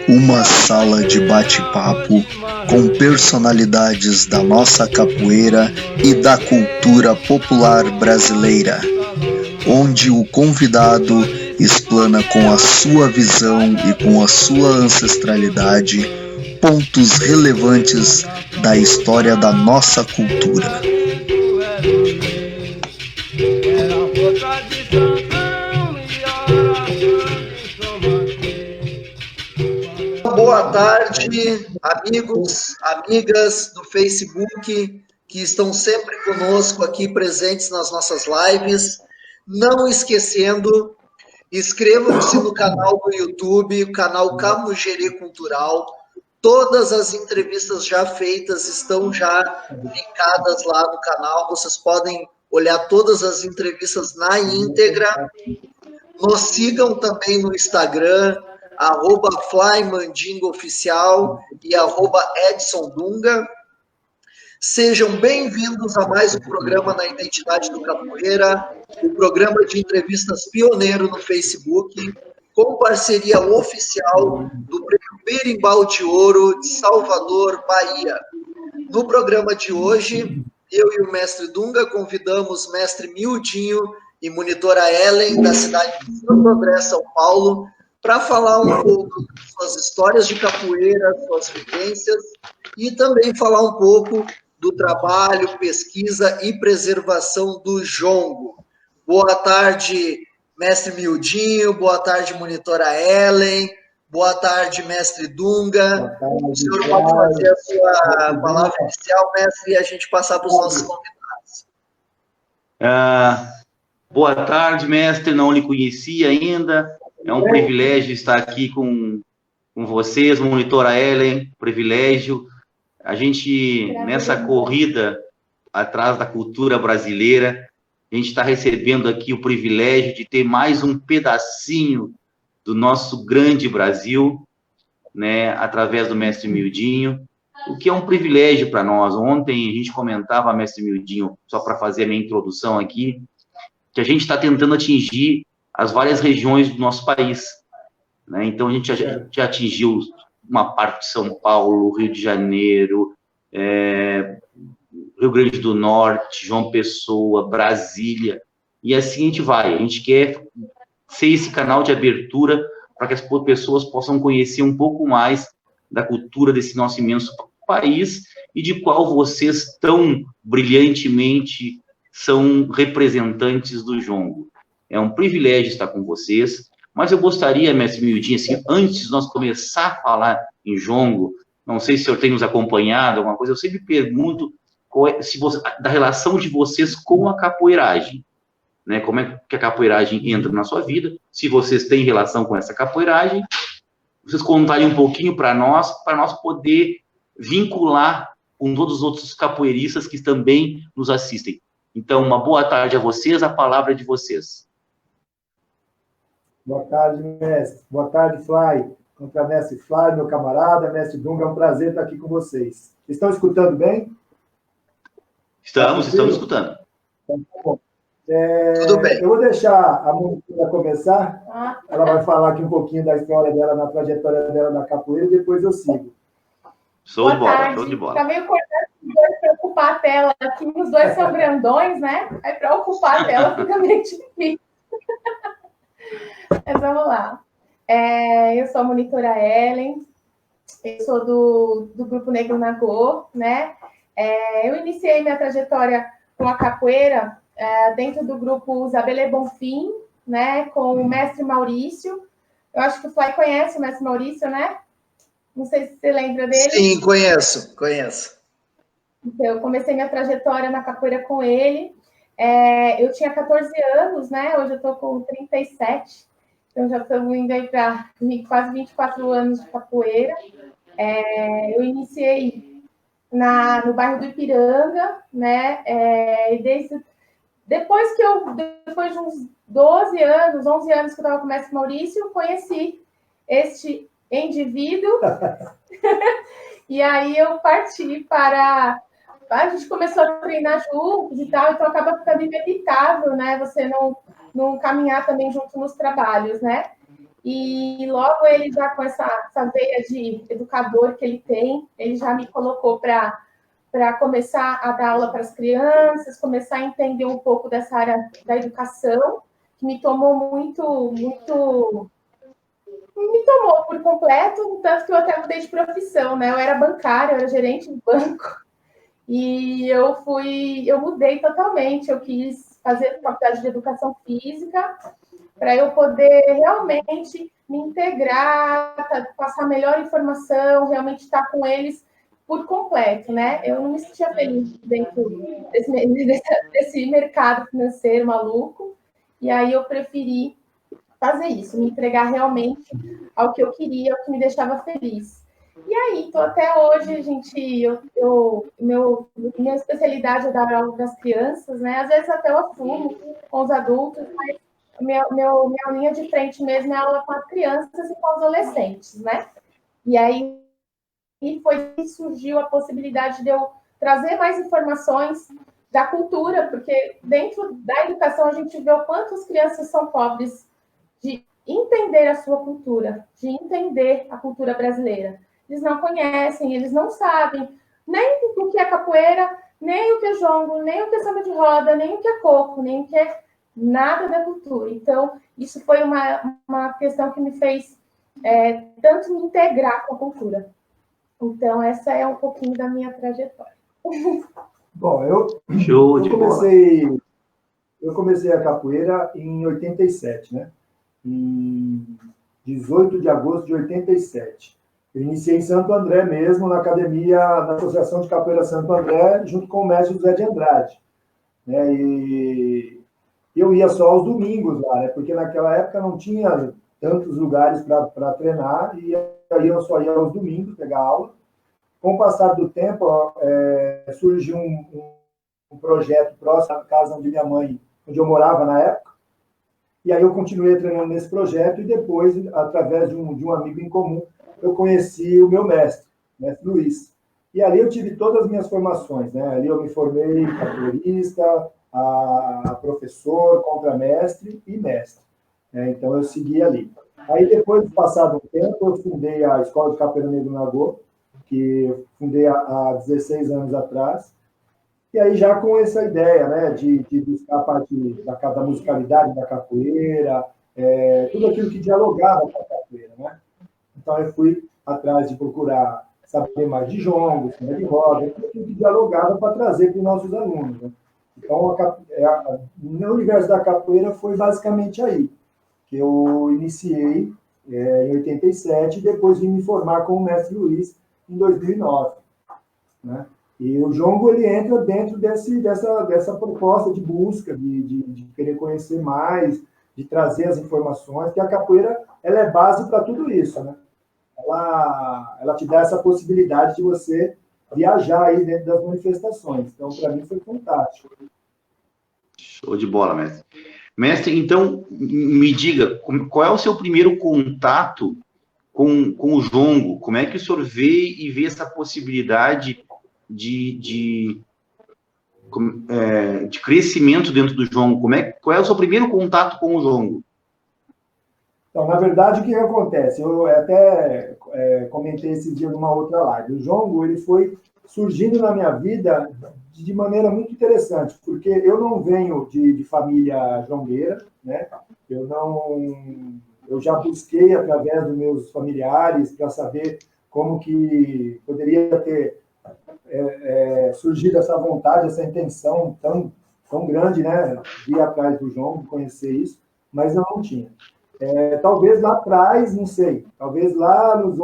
Uma sala de bate-papo com personalidades da nossa capoeira e da cultura popular brasileira, onde o convidado explana com a sua visão e com a sua ancestralidade pontos relevantes da história da nossa cultura. Boa tarde, amigos, amigas do Facebook que estão sempre conosco aqui presentes nas nossas lives. Não esquecendo, inscrevam-se no canal do YouTube, o canal Camugeri Cultural. Todas as entrevistas já feitas estão já linkadas lá no canal. Vocês podem olhar todas as entrevistas na íntegra. Nos sigam também no Instagram, @FlyMandingaOficial e @EdsonDunga. Sejam bem-vindos a mais um programa na Identidade do Capoeira, o programa de entrevistas pioneiro no Facebook, com parceria oficial do Prêmio Berimbau de Ouro de Salvador, Bahia. No programa de hoje, eu e o mestre Dunga convidamos mestre Mildinho e monitora Ellen, da cidade de Santo André, São Paulo, para falar um pouco das suas histórias de capoeira, suas vivências, e também falar um pouco do trabalho, pesquisa e preservação do jongo. Boa tarde, mestre Mildinho, boa tarde, monitora Ellen, boa tarde, mestre Dunga. O senhor pode fazer a sua palavra inicial, mestre, e a gente passar para os nossos convidados. Boa tarde, mestre, não lhe conhecia ainda, é um privilégio estar aqui com vocês, monitora Ellen, privilégio. A gente, nessa corrida atrás da cultura brasileira, a gente está recebendo aqui o privilégio de ter mais um pedacinho do nosso grande Brasil, né, através do mestre Mildinho, o que é um privilégio para nós. Ontem a gente comentava, mestre Mildinho, só para fazer a minha introdução aqui, que a gente está tentando atingir as várias regiões do nosso país, né? Então a gente já atingiu uma parte de São Paulo, Rio de Janeiro, Rio Grande do Norte, João Pessoa, Brasília, e assim a gente vai. A gente quer ser esse canal de abertura para que as pessoas possam conhecer um pouco mais da cultura desse nosso imenso país e de qual vocês tão brilhantemente são representantes do jongo. É um privilégio estar com vocês, mas eu gostaria, mestre Mildinho, assim, antes de nós começar a falar em jongo, não sei se o senhor tem nos acompanhado, alguma coisa, eu sempre pergunto da relação de vocês com a capoeiragem, né? Como é que a capoeiragem entra na sua vida, se vocês têm relação com essa capoeiragem, vocês contarem um pouquinho para nós poder vincular com todos os outros capoeiristas que também nos assistem. Então, uma boa tarde a vocês, a palavra é de vocês. Boa tarde, mestre. Boa tarde, Fly. Contra mestre Fly, meu camarada, mestre Dunga, é um prazer estar aqui com vocês. Estão escutando bem? Estamos escutando. Então, tá bom. Tudo bem. Eu vou deixar a monitora começar. Ela vai falar aqui um pouquinho da história dela, na trajetória dela na capoeira, e depois eu sigo. Show de bola. Tá meio cortado para ocupar a tela. Aqui os dois são grandões, né? Aí para ocupar a tela fica meio difícil. Mas vamos lá. Eu sou a monitora Ellen, eu sou do Grupo Negro Nagô, né? Eu iniciei minha trajetória com a capoeira dentro do grupo Zabelê Bonfim, né? Com o mestre Maurício. Eu acho que o Fly conhece o mestre Maurício, né? Não sei se você lembra dele. Sim, conheço. Então, eu comecei minha trajetória na capoeira com ele. Eu tinha 14 anos, né? Hoje eu estou com 37. Então, já estamos indo aí para quase 24 anos de capoeira. Eu iniciei no bairro do Ipiranga, né? Depois de uns 12 anos, 11 anos que eu estava com o mestre Maurício, conheci este indivíduo. E aí eu parti para... A gente começou a treinar juntos e tal, então acaba ficando inevitável, né? Você não caminhar também junto nos trabalhos, né? E logo ele já com essa veia de educador que ele tem, ele já me colocou para começar a dar aula para as crianças, começar a entender um pouco dessa área da educação, que me tomou me tomou por completo, tanto que eu até mudei de profissão, né? Eu era bancária, eu era gerente de banco, e eu mudei totalmente, eu quis fazer faculdade de educação física, para eu poder realmente me integrar, passar melhor informação, realmente estar com eles por completo, né? Eu não me sentia feliz dentro desse mercado financeiro maluco, e aí eu preferi fazer isso, me entregar realmente ao que eu queria, ao que me deixava feliz. E aí, estou até hoje, gente, minha especialidade é dar aula para as crianças, né? Às vezes até eu assumo com os adultos, mas minha linha de frente mesmo é aula com as crianças e com os adolescentes, né? E aí foi que surgiu a possibilidade de eu trazer mais informações da cultura, porque dentro da educação a gente vê o quanto as crianças são pobres de entender a sua cultura, de entender a cultura brasileira. Eles não conhecem, eles não sabem nem o que é capoeira, nem o que é jongo, nem o que é samba de roda, nem o que é coco, nem o que é nada da cultura. Então, isso foi uma questão que me fez tanto me integrar com a cultura. Então, essa é um pouquinho da minha trajetória. Bom, eu comecei a capoeira em 87, né? Em 18 de agosto de 87. Eu iniciei em Santo André mesmo, na academia, na Associação de Capoeira Santo André, junto com o mestre José de Andrade. Né? E eu ia só aos domingos lá, né? Porque naquela época não tinha tantos lugares para treinar, e aí eu só ia aos domingos pegar aula. Com o passar do tempo, surgiu um projeto próximo à casa onde minha mãe, onde eu morava na época, e aí eu continuei treinando nesse projeto, e depois, através de um amigo em comum, eu conheci o meu mestre Luiz. E ali eu tive todas as minhas formações, né? Ali eu me formei capoeirista, professor, contramestre e mestre. Então eu segui ali. Aí depois, de passado um tempo, eu fundei a Escola de Capoeira Negro Nagô, que eu fundei há 16 anos atrás. E aí já com essa ideia, né, de buscar a parte da musicalidade da capoeira, tudo aquilo que dialogava com a capoeira, né? Então eu fui atrás de procurar saber mais de jongo, de roda, tudo aquilo que dialogava para trazer para os nossos alunos, né? Então, no universo da capoeira foi basicamente aí que eu iniciei em 87 e depois vim me formar com o mestre Luiz em 2009, né? E o jongo, ele entra dentro dessa proposta de busca, de querer conhecer mais, de trazer as informações, que a capoeira ela é base para tudo isso, né? Ela te dá essa possibilidade de você viajar aí dentro das manifestações. Então, para mim, foi fantástico. Show de bola, mestre. Mestre, então, me diga, qual é o seu primeiro contato com o jongo? Como é que o senhor vê essa possibilidade de crescimento dentro do jongo? Qual é o seu primeiro contato com o jongo? Então, na verdade, o que acontece? Eu até comentei esse dia numa outra live. O jongo, ele foi surgindo na minha vida de maneira muito interessante, porque eu não venho de família jongueira, né? Eu já busquei através dos meus familiares para saber como que poderia ter surgido essa vontade, essa intenção tão grande, né? De ir atrás do jongo, conhecer isso, mas eu não tinha. Talvez lá atrás, não sei, talvez lá nos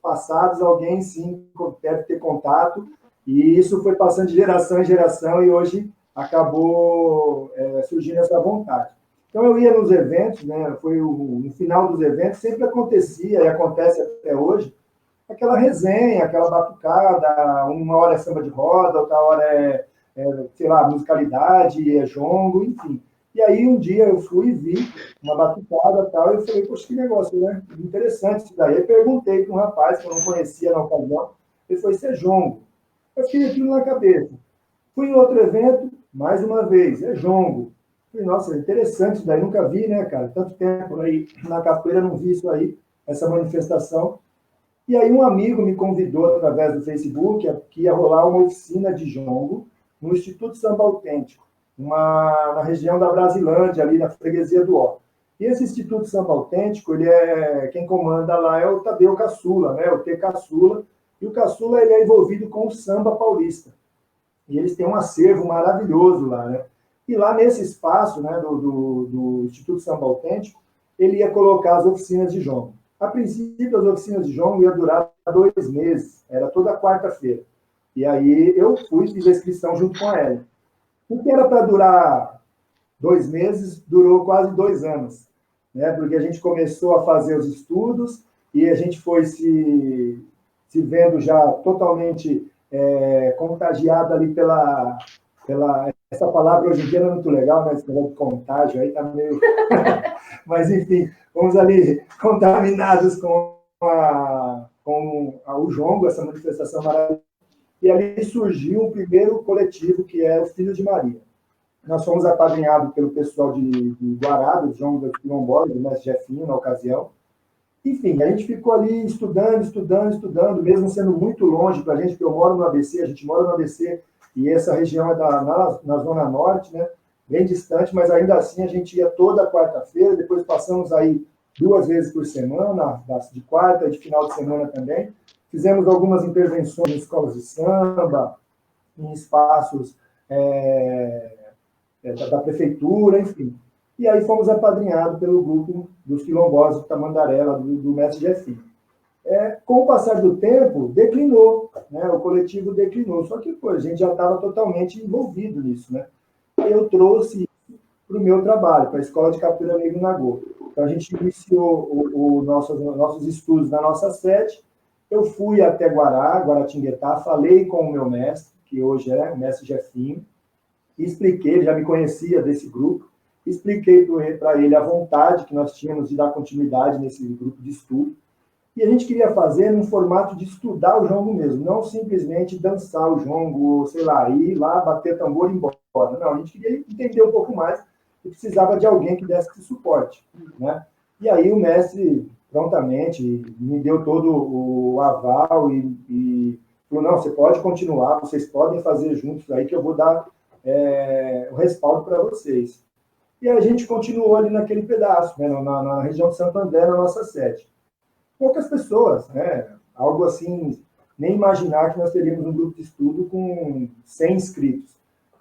passados, alguém sim deve ter contato, e isso foi passando de geração em geração, e hoje acabou surgindo essa vontade. Então eu ia nos eventos, né? No final dos eventos sempre acontecia, e acontece até hoje, aquela resenha, aquela batucada, uma hora é samba de roda, outra hora sei lá, musicalidade, jongo, enfim. E aí, um dia, eu fui e vi uma batucada e tal, e eu falei, poxa, que negócio, né? Interessante isso daí. Eu perguntei para um rapaz que eu não conhecia na ocasião, ele falou, isso é jongo. Eu fiquei aquilo na cabeça. Fui em outro evento, mais uma vez, é jongo. Falei, nossa, interessante isso daí, nunca vi, né, cara? Tanto tempo aí na capoeira, não vi isso aí, essa manifestação. E aí um amigo me convidou, através do Facebook, que ia rolar uma oficina de jongo no Instituto Samba Autêntico, na região da Brasilândia, ali na freguesia do Ó. E esse Instituto Samba Autêntico, quem comanda lá é o Tadeu Caçula, né, o T. Caçula, e o Caçula ele é envolvido com o samba paulista. E eles têm um acervo maravilhoso lá, né? E lá nesse espaço, né, do Instituto Samba Autêntico, ele ia colocar as oficinas de jongo. A princípio, as oficinas de jongo iam durar 2 meses, era toda quarta-feira. E aí eu fiz a inscrição junto com a Ellen. O que era para durar 2 meses, durou quase 2 anos, né? Porque a gente começou a fazer os estudos e a gente foi se vendo já totalmente contagiado ali pela... Essa palavra hoje em dia não é muito legal, né? Esse negócio de contágio aí tá meio... Mas, enfim, fomos ali contaminados com o jongo, essa manifestação maravilhosa. E ali surgiu o primeiro coletivo, que é o Filhos de Maria. Nós fomos apadrinhados pelo pessoal de Guará, do jongo do Quilombola, do mestre Jefinho, na ocasião. Enfim, a gente ficou ali estudando, mesmo sendo muito longe para a gente, porque eu moro no ABC, a gente mora no ABC, e essa região é na Zona Norte, né? Bem distante, mas ainda assim a gente ia toda quarta-feira, depois passamos aí 2 vezes por semana, de quarta e de final de semana também. Fizemos algumas intervenções em escolas de samba, em espaços da prefeitura, enfim. E aí fomos apadrinhados pelo grupo dos quilombolas de Tamandaré, do mestre Jefinho. Com o passar do tempo, declinou, né? O coletivo declinou, só que a gente já estava totalmente envolvido nisso, né? Eu trouxe para o meu trabalho, para a Escola de Capoeira Negro Nagô. Então, a gente iniciou nossos estudos na nossa sede. Eu fui até Guaratinguetá, falei com o meu mestre, que hoje é o mestre Jefinho, expliquei, ele já me conhecia desse grupo, expliquei para ele a vontade que nós tínhamos de dar continuidade nesse grupo de estudo. E a gente queria fazer num formato de estudar o jongo mesmo, não simplesmente dançar o jongo, sei lá, ir lá, bater tambor e ir embora. Não, a gente queria entender um pouco mais e precisava de alguém que desse esse suporte, né? E aí o mestre, prontamente, me deu todo o aval e falou, não, você pode continuar, vocês podem fazer juntos aí que eu vou dar o respaldo para vocês. E a gente continuou ali naquele pedaço, né, na região de Santo André, na nossa sede. Poucas pessoas, né? Algo assim, nem imaginar que nós teríamos um grupo de estudo com 100 inscritos.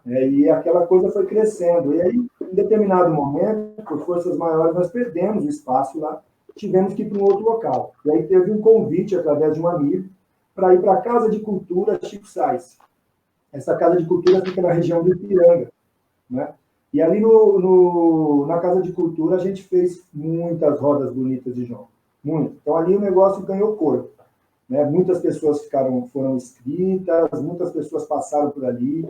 E aquela coisa foi crescendo. E aí, em determinado momento, por forças maiores, nós perdemos o espaço lá, tivemos que ir para um outro local. E aí teve um convite, através de um amigo, para ir para a Casa de Cultura Chico Sainz. Essa Casa de Cultura fica na região do Ipiranga, né? E ali na Casa de Cultura a gente fez muitas rodas bonitas de jongo. Muito. Então, ali o negócio ganhou corpo, né? Muitas pessoas foram inscritas, muitas pessoas passaram por ali,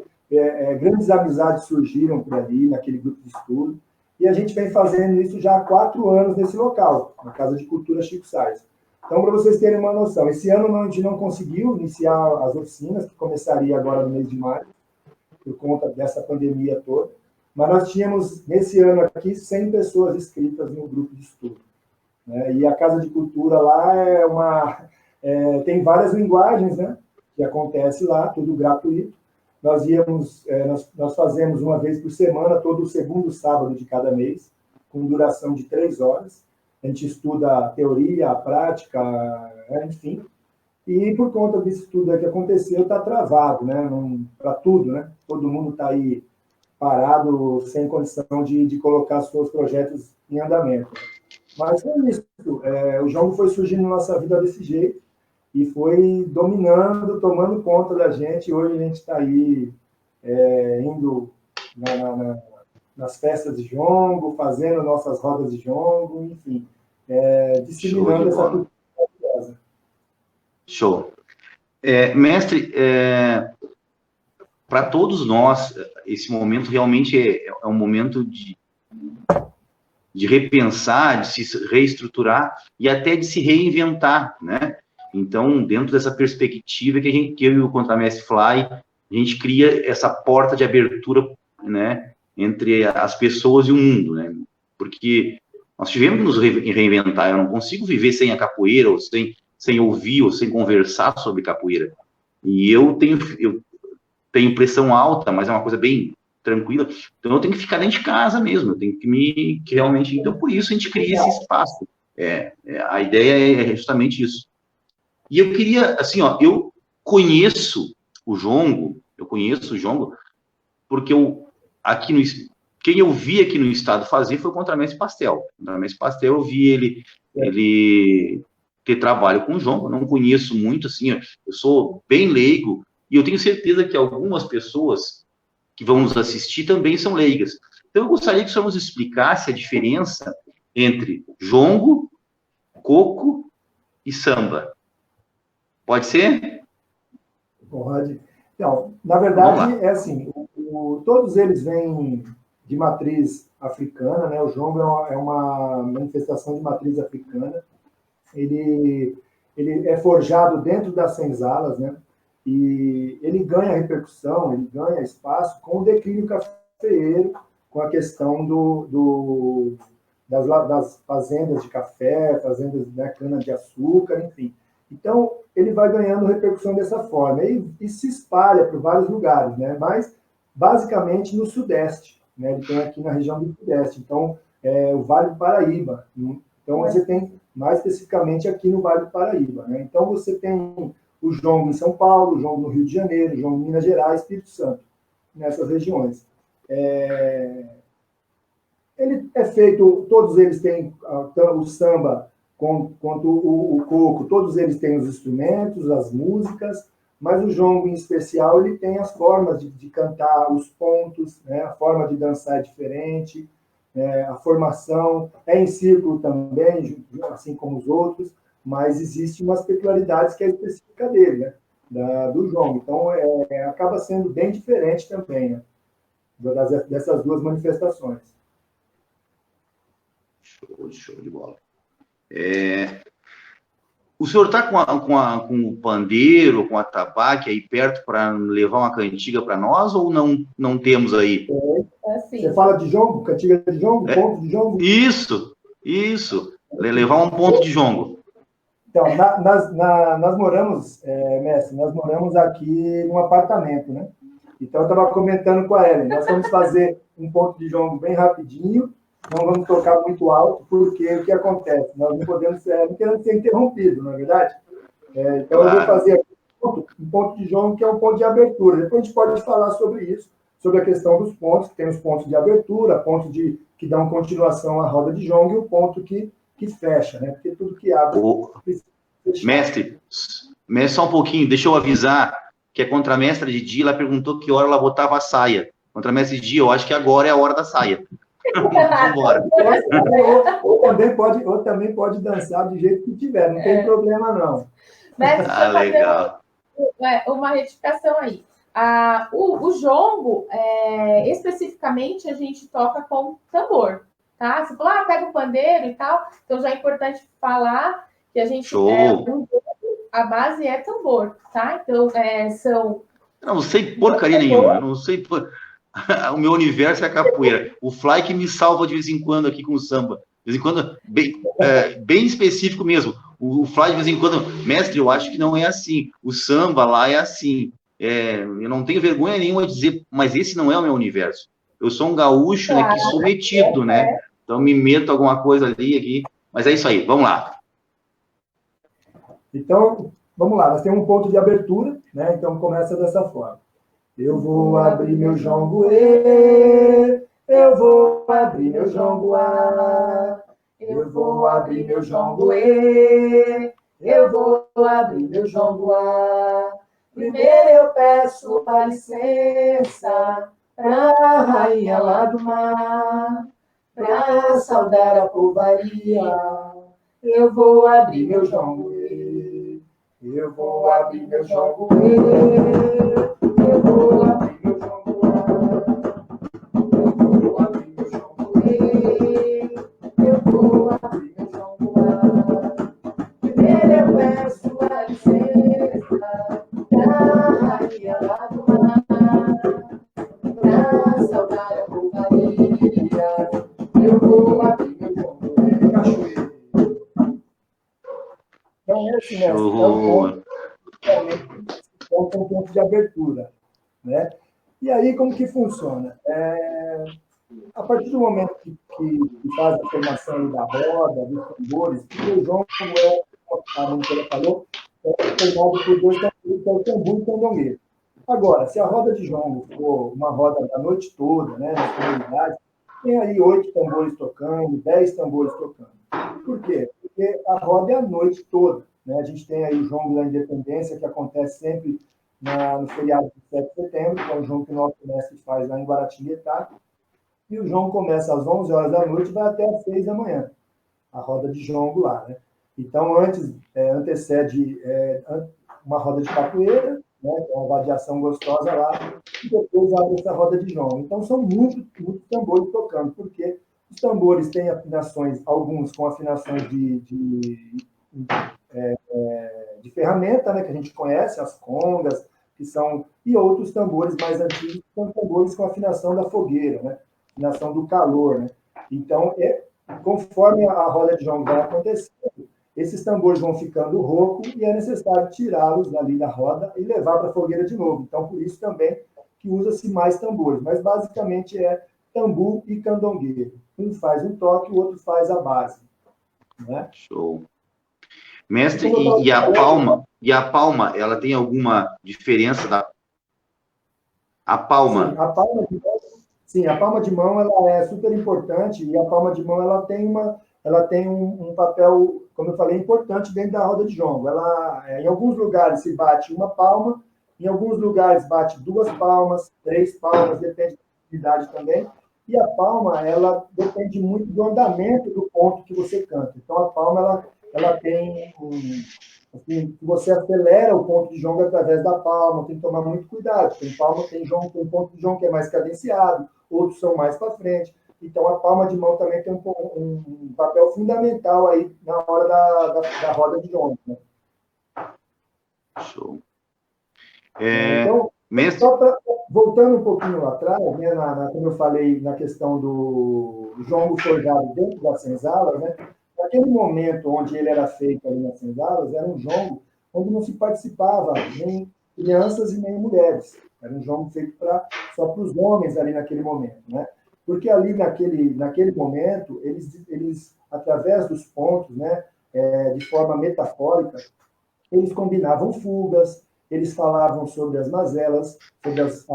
grandes amizades surgiram por ali, naquele grupo de estudo, e a gente vem fazendo isso já há 4 anos nesse local, na Casa de Cultura Chico Sainz. Então, para vocês terem uma noção, esse ano a gente não conseguiu iniciar as oficinas, que começaria agora no mês de maio, por conta dessa pandemia toda, mas nós tínhamos, nesse ano aqui, 100 pessoas inscritas no grupo de estudo. E a Casa de Cultura lá tem várias linguagens, né, que acontece lá, tudo gratuito. Nós fazemos uma vez por semana, todo o segundo sábado de cada mês, com duração de 3 horas. A gente estuda a teoria, a prática, enfim. E por conta disso tudo que aconteceu, está travado, né, para tudo, né? Todo mundo está aí parado, sem condição de colocar seus projetos em andamento. Mas foi isso. O jongo foi surgindo na nossa vida desse jeito e foi dominando, tomando conta da gente. Hoje a gente está aí indo nas festas de jongo, fazendo nossas rodas de jongo, enfim, disseminando essa cultura maravilhosa. Show. Mestre, para todos nós, esse momento realmente é um momento de repensar, de se reestruturar e até de se reinventar, né? Então, dentro dessa perspectiva que eu e o Contramestre Fly, a gente cria essa porta de abertura, né, entre as pessoas e o mundo, né? Porque nós tivemos que nos reinventar. Eu não consigo viver sem a capoeira, ou sem ouvir, ou sem conversar sobre capoeira. E eu tenho pressão alta, mas é uma coisa bem tranquila. Então eu tenho que ficar dentro de casa mesmo. Eu tenho que realmente... Então por isso a gente cria esse espaço. A ideia é justamente isso. E eu queria, assim, ó, eu conheço o jongo, porque quem eu vi aqui no estado fazer foi o Contramestre Pastel. O Contramestre Pastel, eu vi ele ter trabalho com jongo. Não conheço muito, assim, eu sou bem leigo, e eu tenho certeza que algumas pessoas que vão nos assistir também são leigas. Então, eu gostaria que o senhor nos explicasse a diferença entre jongo, coco e samba. Pode ser? Pode. Então, na verdade, é assim, todos eles vêm de matriz africana, né? O jongo é uma manifestação de matriz africana. Ele é forjado dentro das senzalas, né? E ele ganha repercussão, ele ganha espaço com o declínio cafeeiro, com a questão das fazendas de café, fazendas de cana-de-açúcar, enfim. Então, ele vai ganhando repercussão dessa forma e se espalha por vários lugares, né? Mas, basicamente, no Sudeste, né? Ele tem aqui na região do Sudeste. Então, o Vale do Paraíba. Então, você tem, mais especificamente, aqui no Vale do Paraíba, né? Então, você tem o jongo em São Paulo, o jongo no Rio de Janeiro, o jongo em Minas Gerais, Espírito Santo, nessas regiões. Ele é feito, todos eles têm o samba quanto o coco, todos eles têm os instrumentos, as músicas, mas o jongo em especial ele tem as formas de cantar, os pontos, né? A forma de dançar é diferente, a formação é em círculo também, assim como os outros, mas existe umas peculiaridades que é específica dele, né? Do jongo. Então, acaba sendo bem diferente também, né? Dessas duas manifestações. Show de bola. O senhor está com o pandeiro, com a tabaque aí perto para levar uma cantiga para nós, ou não temos aí? Assim. Você fala de jongo, cantiga de jongo, ponto de jongo? Isso. Levar um ponto de jongo. Então, nós moramos, mestre, nós moramos aqui num apartamento, né? Então, eu estava comentando com a Ellen, nós vamos fazer um ponto de jongo bem rapidinho, não vamos tocar muito alto, porque o que acontece? Nós não podemos não queremos ser interrompido, não é verdade? Então, eu vou fazer aqui um ponto de jongo, que é um ponto de abertura. Depois a gente pode falar sobre isso, sobre a questão dos pontos, que tem os pontos de abertura, pontos que dão continuação à roda de jongo, e o ponto que fecha, né? Porque tudo que abre... Mestre, só um pouquinho, deixa eu avisar que a contramestra de dia, ela perguntou que hora ela botava a saia. Contramestre de dia, eu acho que agora é a hora da saia. Vamos embora. Ou também pode dançar do jeito que tiver, não tem problema, não. Mestre, legal. Uma retificação aí. O jongo, especificamente, a gente toca com tambor, tá? Você falou, pega o pandeiro e tal. Então, já é importante falar que a gente... a base é tambor, tá? Então, são... Eu não sei porcaria nenhuma, eu não sei... O meu universo é a capoeira. O Fly que me salva de vez em quando aqui com o samba. De vez em quando, bem específico mesmo. O Fly, de vez em quando... Mestre, eu acho que não é assim. O samba lá é assim. Eu não tenho vergonha nenhuma de dizer, mas esse não é o meu universo. Eu sou um gaúcho, claro, né, que sou metido, né? Então, me meto alguma coisa ali, aqui. Mas é isso aí, vamos lá. Então, vamos lá. Nós temos um ponto de abertura, né? Então, começa dessa forma. Eu vou abrir meu jongo, eu vou abrir meu jongo, eu vou abrir meu jongo, eu vou abrir meu jongo. Primeiro eu peço a licença pra rainha lá do mar, pra saudar a povaria. Eu vou abrir meu jongo, eu vou abrir meu jongo, eu vou abrir meu jongo, eu vou abrir meu jongo, eu vou abrir meu jongo. Primeiro eu peço a licença pra rainha lá do mar, pra saudar a povaria. eu vou bater, meu irmão. É cachoeira. Então, esse, mestre, é o ponto, realmente, é um ponto de abertura, né? E aí, como que funciona? A partir do momento que faz a formação da roda, dos tambores, porque o jongo como a monitora falou, é formado por dois tambores, que é o tambu e o candongueiro. Agora, se a roda de jongo for uma roda da noite toda, né, nas comunidades, tem aí 8 tambores tocando, 10 tambores tocando. Por quê? Porque a roda é a noite toda, né? A gente tem aí o jongo da Independência, que acontece sempre no feriado de 7 de setembro, que é o jongo que o nosso mestre faz lá em Guaratinguetá, e o jongo começa às 11 horas da noite e vai até às 6 da manhã, a roda de jongo lá, né? Então, antecede uma roda de capoeira, né, que é uma vadiação gostosa lá, e depois abre essa roda de jongo. Então, são muitos tambores tocando, porque os tambores têm afinações, alguns com afinações de ferramenta, né, que a gente conhece, as congas, que são, e outros tambores mais antigos, que são tambores com afinação da fogueira, né, afinação do calor, né. Então, conforme a roda de jongo vai acontecendo, esses tambores vão ficando roucos e é necessário tirá-los ali da roda e levar para a fogueira de novo. Então, por isso também que usa-se mais tambores. Mas, basicamente, é tambu e candongueiro. Um faz um toque, o outro faz a base. Né? Show. Mestre, e a palma, ela tem alguma diferença da... A palma? Sim, a palma de mão ela é super importante e a palma de mão ela tem um papel, como eu falei, importante dentro da roda de jongo. Em alguns lugares se bate uma palma, em alguns lugares bate 2 palmas, 3 palmas, depende da atividade também. E a palma, ela depende muito do andamento do ponto que você canta. Então, a palma, ela tem assim, você acelera o ponto de jongo através da palma, tem que tomar muito cuidado. Tem ponto de jongo que é mais cadenciado, outros são mais para frente. Então, a palma de mão também tem um papel fundamental aí na hora da roda de jongo. Né? Show. Então, mestre... voltando um pouquinho lá atrás, né, como eu falei, na questão do jongo forjado dentro das senzalas, né, naquele momento onde ele era feito ali nas senzalas, era um jongo onde não se participava nem crianças e nem mulheres. Era um jongo feito só para os homens ali naquele momento, né? Porque ali naquele momento, eles através dos pontos, né, de forma metafórica, eles combinavam fugas, eles falavam sobre as mazelas, sobre os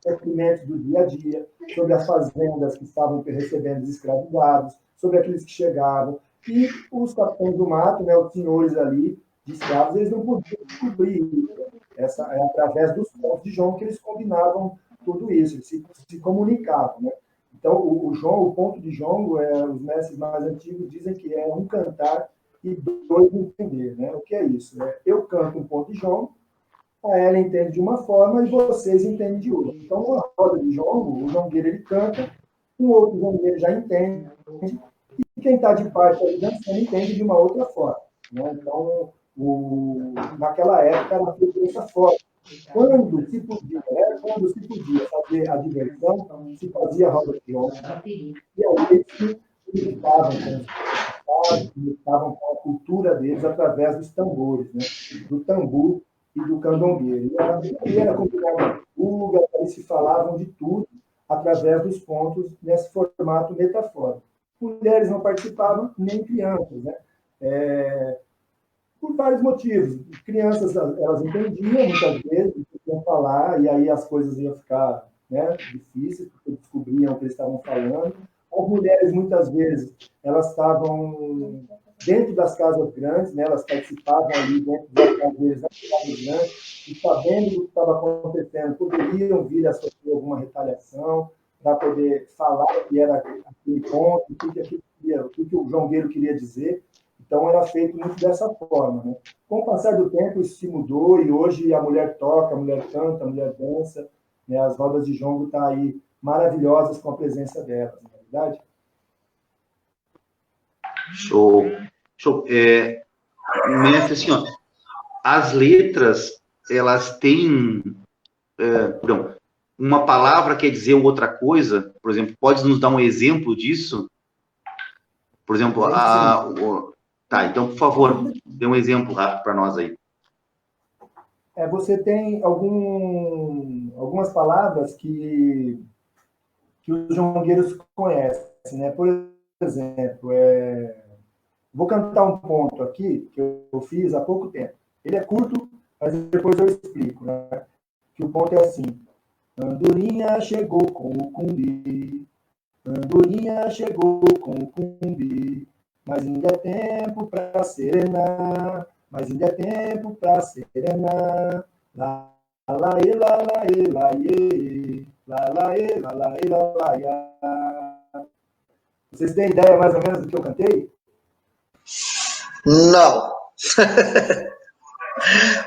sofrimentos do dia a dia, sobre as fazendas que estavam recebendo os escravizados, sobre aqueles que chegavam. E os capitães do mato, né, os senhores ali de escravos, eles não podiam descobrir através dos pontos de jongo que eles combinavam tudo isso, eles se comunicavam. Né? Então, o ponto de jongo, os mestres mais antigos dizem que é um cantar e 2 entender. Né? O que é isso? Eu canto um ponto de jongo, a ela entende de uma forma e vocês entendem de outra. Então, uma roda de jongo, o jongueiro ele canta, um outro jongueiro já entende, e quem está de parte ali dançando entende de uma outra forma. Né? Então, naquela época, era feito dessa forma. Quando se podia fazer a diversão, se fazia a roda de jongo, e aí eles se conectavam com a cultura deles através dos tambores, né? Do tambu e do candongueiro. E era combinado fuga, eles se falavam de tudo através dos pontos nesse formato metafórico. Mulheres não participavam, nem crianças, né? Por vários motivos. Crianças, elas entendiam muitas vezes, iam falar, e aí as coisas iam ficar, né, difíceis, porque descobriam o que eles estavam falando. As mulheres, muitas vezes, elas estavam dentro das casas grandes, né, elas participavam ali dentro das casas grandes, e sabendo do que estava acontecendo, poderiam vir a sofrer alguma retaliação, para poder falar o que era aquele ponto, o que o jongueiro queria dizer. Então, era feito muito dessa forma. Né? Com o passar do tempo, isso se mudou, e hoje a mulher toca, a mulher canta, a mulher dança, né? As rodas de jongo estão aí maravilhosas com a presença delas, não é verdade? Show. Mestre, assim, ó, as letras, elas têm... uma palavra quer dizer outra coisa? Por exemplo, pode nos dar um exemplo disso? Por exemplo, tá, então, por favor, dê um exemplo rápido para nós aí. Você tem algumas palavras que os jongueiros conhecem, né? Por exemplo, vou cantar um ponto aqui que eu fiz há pouco tempo. Ele é curto, mas depois eu explico, né? Que o ponto é assim: Andorinha chegou com o cumbi, Andorinha chegou com o cumbi, mas ainda é tempo para serenar, mas ainda é tempo para serenar. Lá, lá, e, lá, lá, e, lá, e, lá, lá, e, lá, lá, e, lá, lá, ia. Vocês têm ideia mais ou menos do que eu cantei? Não.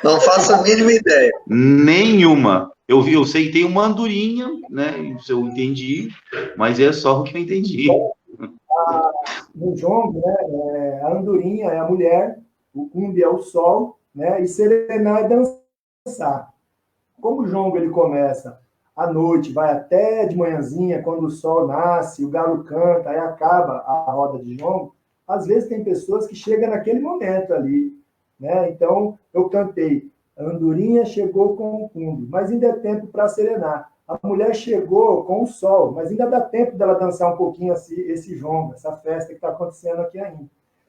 Não faço a mínima ideia. Nenhuma. Eu sei que tem uma andorinha, né? Isso eu entendi, mas é só o que eu entendi. No jongo, né, a andorinha é a mulher, o cumbi é o sol, né, e serenar é dançar. Como o jongo ele começa à noite, vai até de manhãzinha, quando o sol nasce, o galo canta, aí acaba a roda de jongo, às vezes tem pessoas que chegam naquele momento ali, né? Então, eu cantei, a andorinha chegou com o cumbi, mas ainda é tempo para serenar. A mulher chegou com o sol, mas ainda dá tempo dela dançar um pouquinho esse jongo, essa festa que está acontecendo aqui ainda.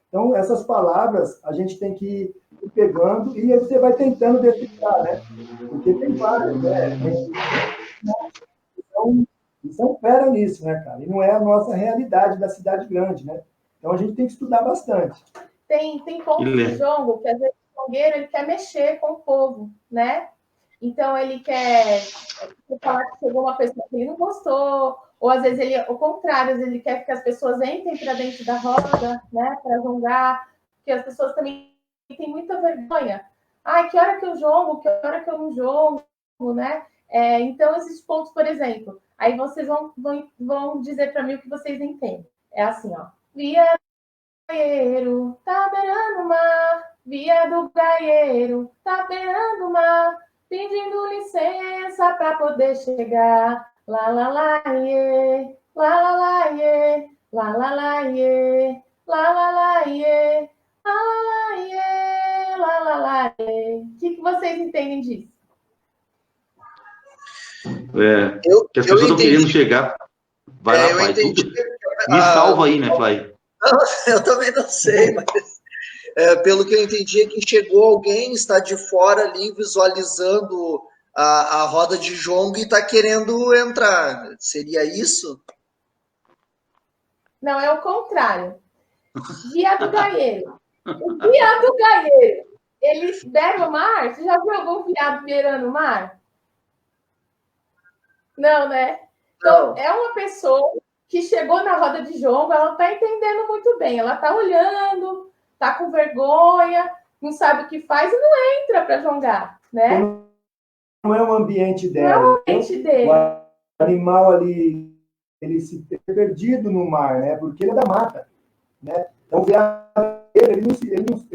Então, essas palavras a gente tem que ir pegando e aí você vai tentando decifrar, né? Porque tem várias, né? Então, fera nisso, né, cara? E não é a nossa realidade da cidade grande, né? Então, a gente tem que estudar bastante. Tem pontos de jongo que, às vezes, o jongueiro ele quer mexer com o povo, né? Então, ele quer falar que chegou uma pessoa que ele não gostou, ou às vezes ele, ao contrário, às vezes ele quer que as pessoas entrem para dentro da roda, né, para jongar, porque as pessoas também têm muita vergonha. Ai, que hora que eu jongo, que hora que eu não jongo, né? Então, esses pontos, por exemplo, aí vocês vão dizer para mim o que vocês entendem. É assim, ó. Via do gaieiro, tá beirando o mar, via do gaieiro, tá beirando o mar, pedindo licença para poder chegar. Lá, lá, lá, iê, lá, lá, lá, iê, lá, lá, lá, iê, lá, lá, lá, iê, lá, lá, lá, iê, lá, lá, lá, iê. O que vocês entendem disso? Que as pessoas estão querendo chegar. Vai lá, Fly. Me salva aí, né, Fly? Eu também não sei, mas pelo que eu entendi é que chegou alguém, está de fora ali visualizando a roda de jongo e está querendo entrar. Seria isso? Não, é o contrário. Via do gaieiro. O via do gaieiro, eles beram o mar? Você já viu algum viado beirando o mar? Não, né? Então, é uma pessoa que chegou na roda de jongo, ela está entendendo muito bem, ela está olhando, está com vergonha, não sabe o que faz e não entra para jongar, né? Não é o ambiente dela. Não é o ambiente dele. O animal ali, ele se tem perdido no mar, né? Porque ele é da mata, né? Então, ele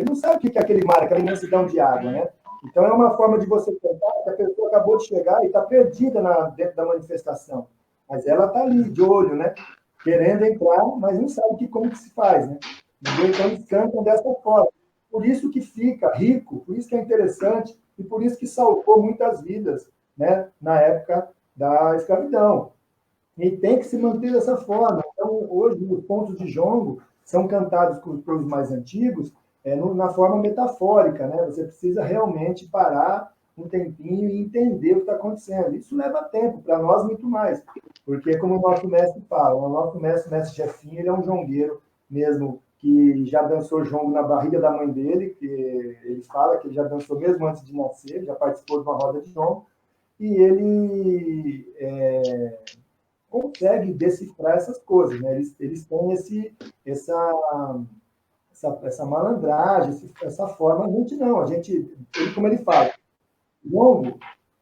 não sabe o que é aquele mar, aquela imensidão de água, né? Então, é uma forma de você tentar que a pessoa acabou de chegar e está perdida dentro da manifestação. Mas ela está ali, de olho, né? Querendo entrar, mas não sabe como que se faz, né? Então, eles cantam dessa forma. Por isso que fica rico, por isso que é interessante e por isso que salvou muitas vidas, né? Na época da escravidão. E tem que se manter dessa forma. Então, hoje, os pontos de jongo são cantados pelos mais antigos na forma metafórica, né? Você precisa realmente parar um tempinho e entender o que está acontecendo. Isso leva tempo, para nós muito mais, porque como o nosso mestre fala, o nosso mestre Jefinho, ele é um jongueiro mesmo, que já dançou jongo na barriga da mãe dele, que ele fala que ele já dançou mesmo antes de nascer, já participou de uma roda de jongo, e ele consegue decifrar essas coisas, né? Eles têm essa malandragem, essa forma. A gente não, como ele fala, jongo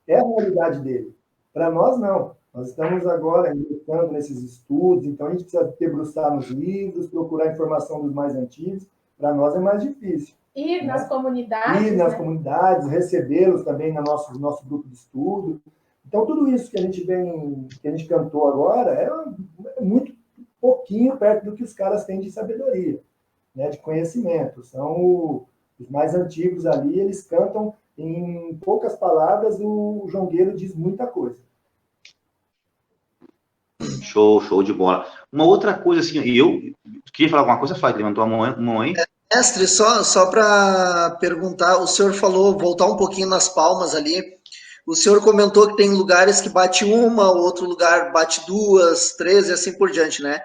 é a realidade dele. Para nós, não. Nós estamos agora entrando nesses estudos, então a gente precisa debruçar nos livros, procurar informação dos mais antigos. Para nós é mais difícil. Ir, né? Nas comunidades. Ir nas comunidades, recebê-los também no nosso grupo de estudo, Então, tudo isso que a gente cantou agora é muito pouquinho perto do que os caras têm de sabedoria, né, de conhecimento. São os mais antigos ali, eles cantam em poucas palavras, o jongueiro diz muita coisa. Show de bola. Uma outra coisa, assim, eu queria falar alguma coisa, Flávio, levantou a mão aí? Mestre, só para perguntar, o senhor falou, voltar um pouquinho nas palmas ali, o senhor comentou que tem lugares que bate uma, outro lugar bate duas, três e assim por diante, né?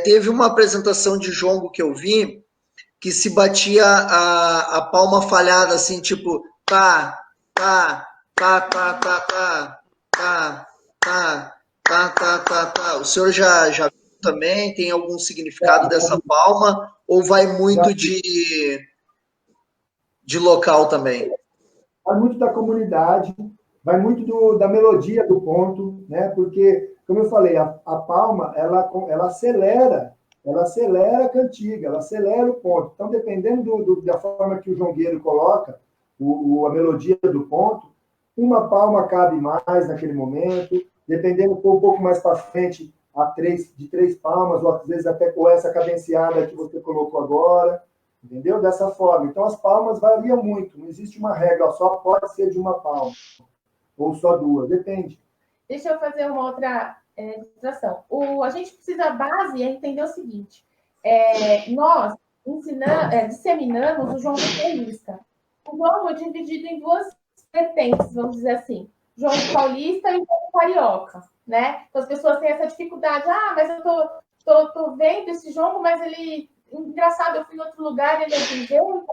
Teve uma apresentação de jongo que eu vi, que se batia a palma falhada, assim, tipo, tá, tá, tá, tá, tá, tá, tá, tá, tá, tá, tá, tá. O senhor já viu também? Tem algum significado dessa palma? Ou vai muito de local também? Vai muito da comunidade, vai muito da melodia do ponto, né? Porque, como eu falei, a palma, ela acelera a cantiga, ela acelera o ponto. Então, dependendo da forma que o jongueiro coloca a melodia do ponto, uma palma cabe mais naquele momento, dependendo um pouco mais para frente, de 3 palmas, ou às vezes até com essa cadenciada que você colocou agora, entendeu? Dessa forma. Então, as palmas variam muito, não existe uma regra, só pode ser de uma palma, ou só duas, depende. Deixa eu fazer uma outra ilustração. A gente precisa, a base é entender o seguinte, nós disseminamos o jongo paulista. O jongo é dividido em duas vertentes, vamos dizer assim, jongo paulista e jongo carioca, né? Então, as pessoas têm essa dificuldade, mas eu tô vendo esse jongo, mas ele... Engraçado, eu fui em outro lugar, ele é de um jeito,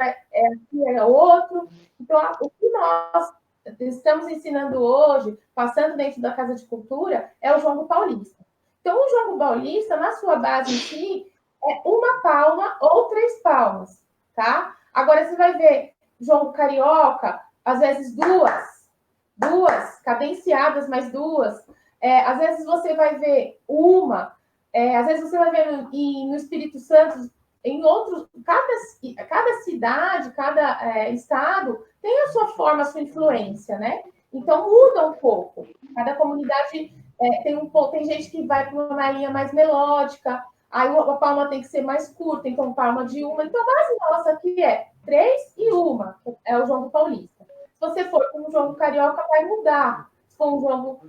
aqui é outro. Então, o que nós estamos ensinando hoje, passando dentro da Casa de Cultura, é o jongo paulista. Então, o jongo paulista, na sua base em si, é uma palma ou 3 palmas, tá? Agora, você vai ver jongo carioca, às vezes duas, cadenciadas, mais duas. Às vezes você vai ver uma, às vezes você vai ver no Espírito Santo, em outros, cada cidade, cada estado tem a sua forma, a sua influência, né? Então muda um pouco. Cada comunidade tem gente que vai para uma linha mais melódica, aí a palma tem que ser mais curta, então palma de uma. Então a base nossa aqui é 3 e 1, é o jongo paulista. Se você for com um jongo carioca, vai mudar. Se for um jongo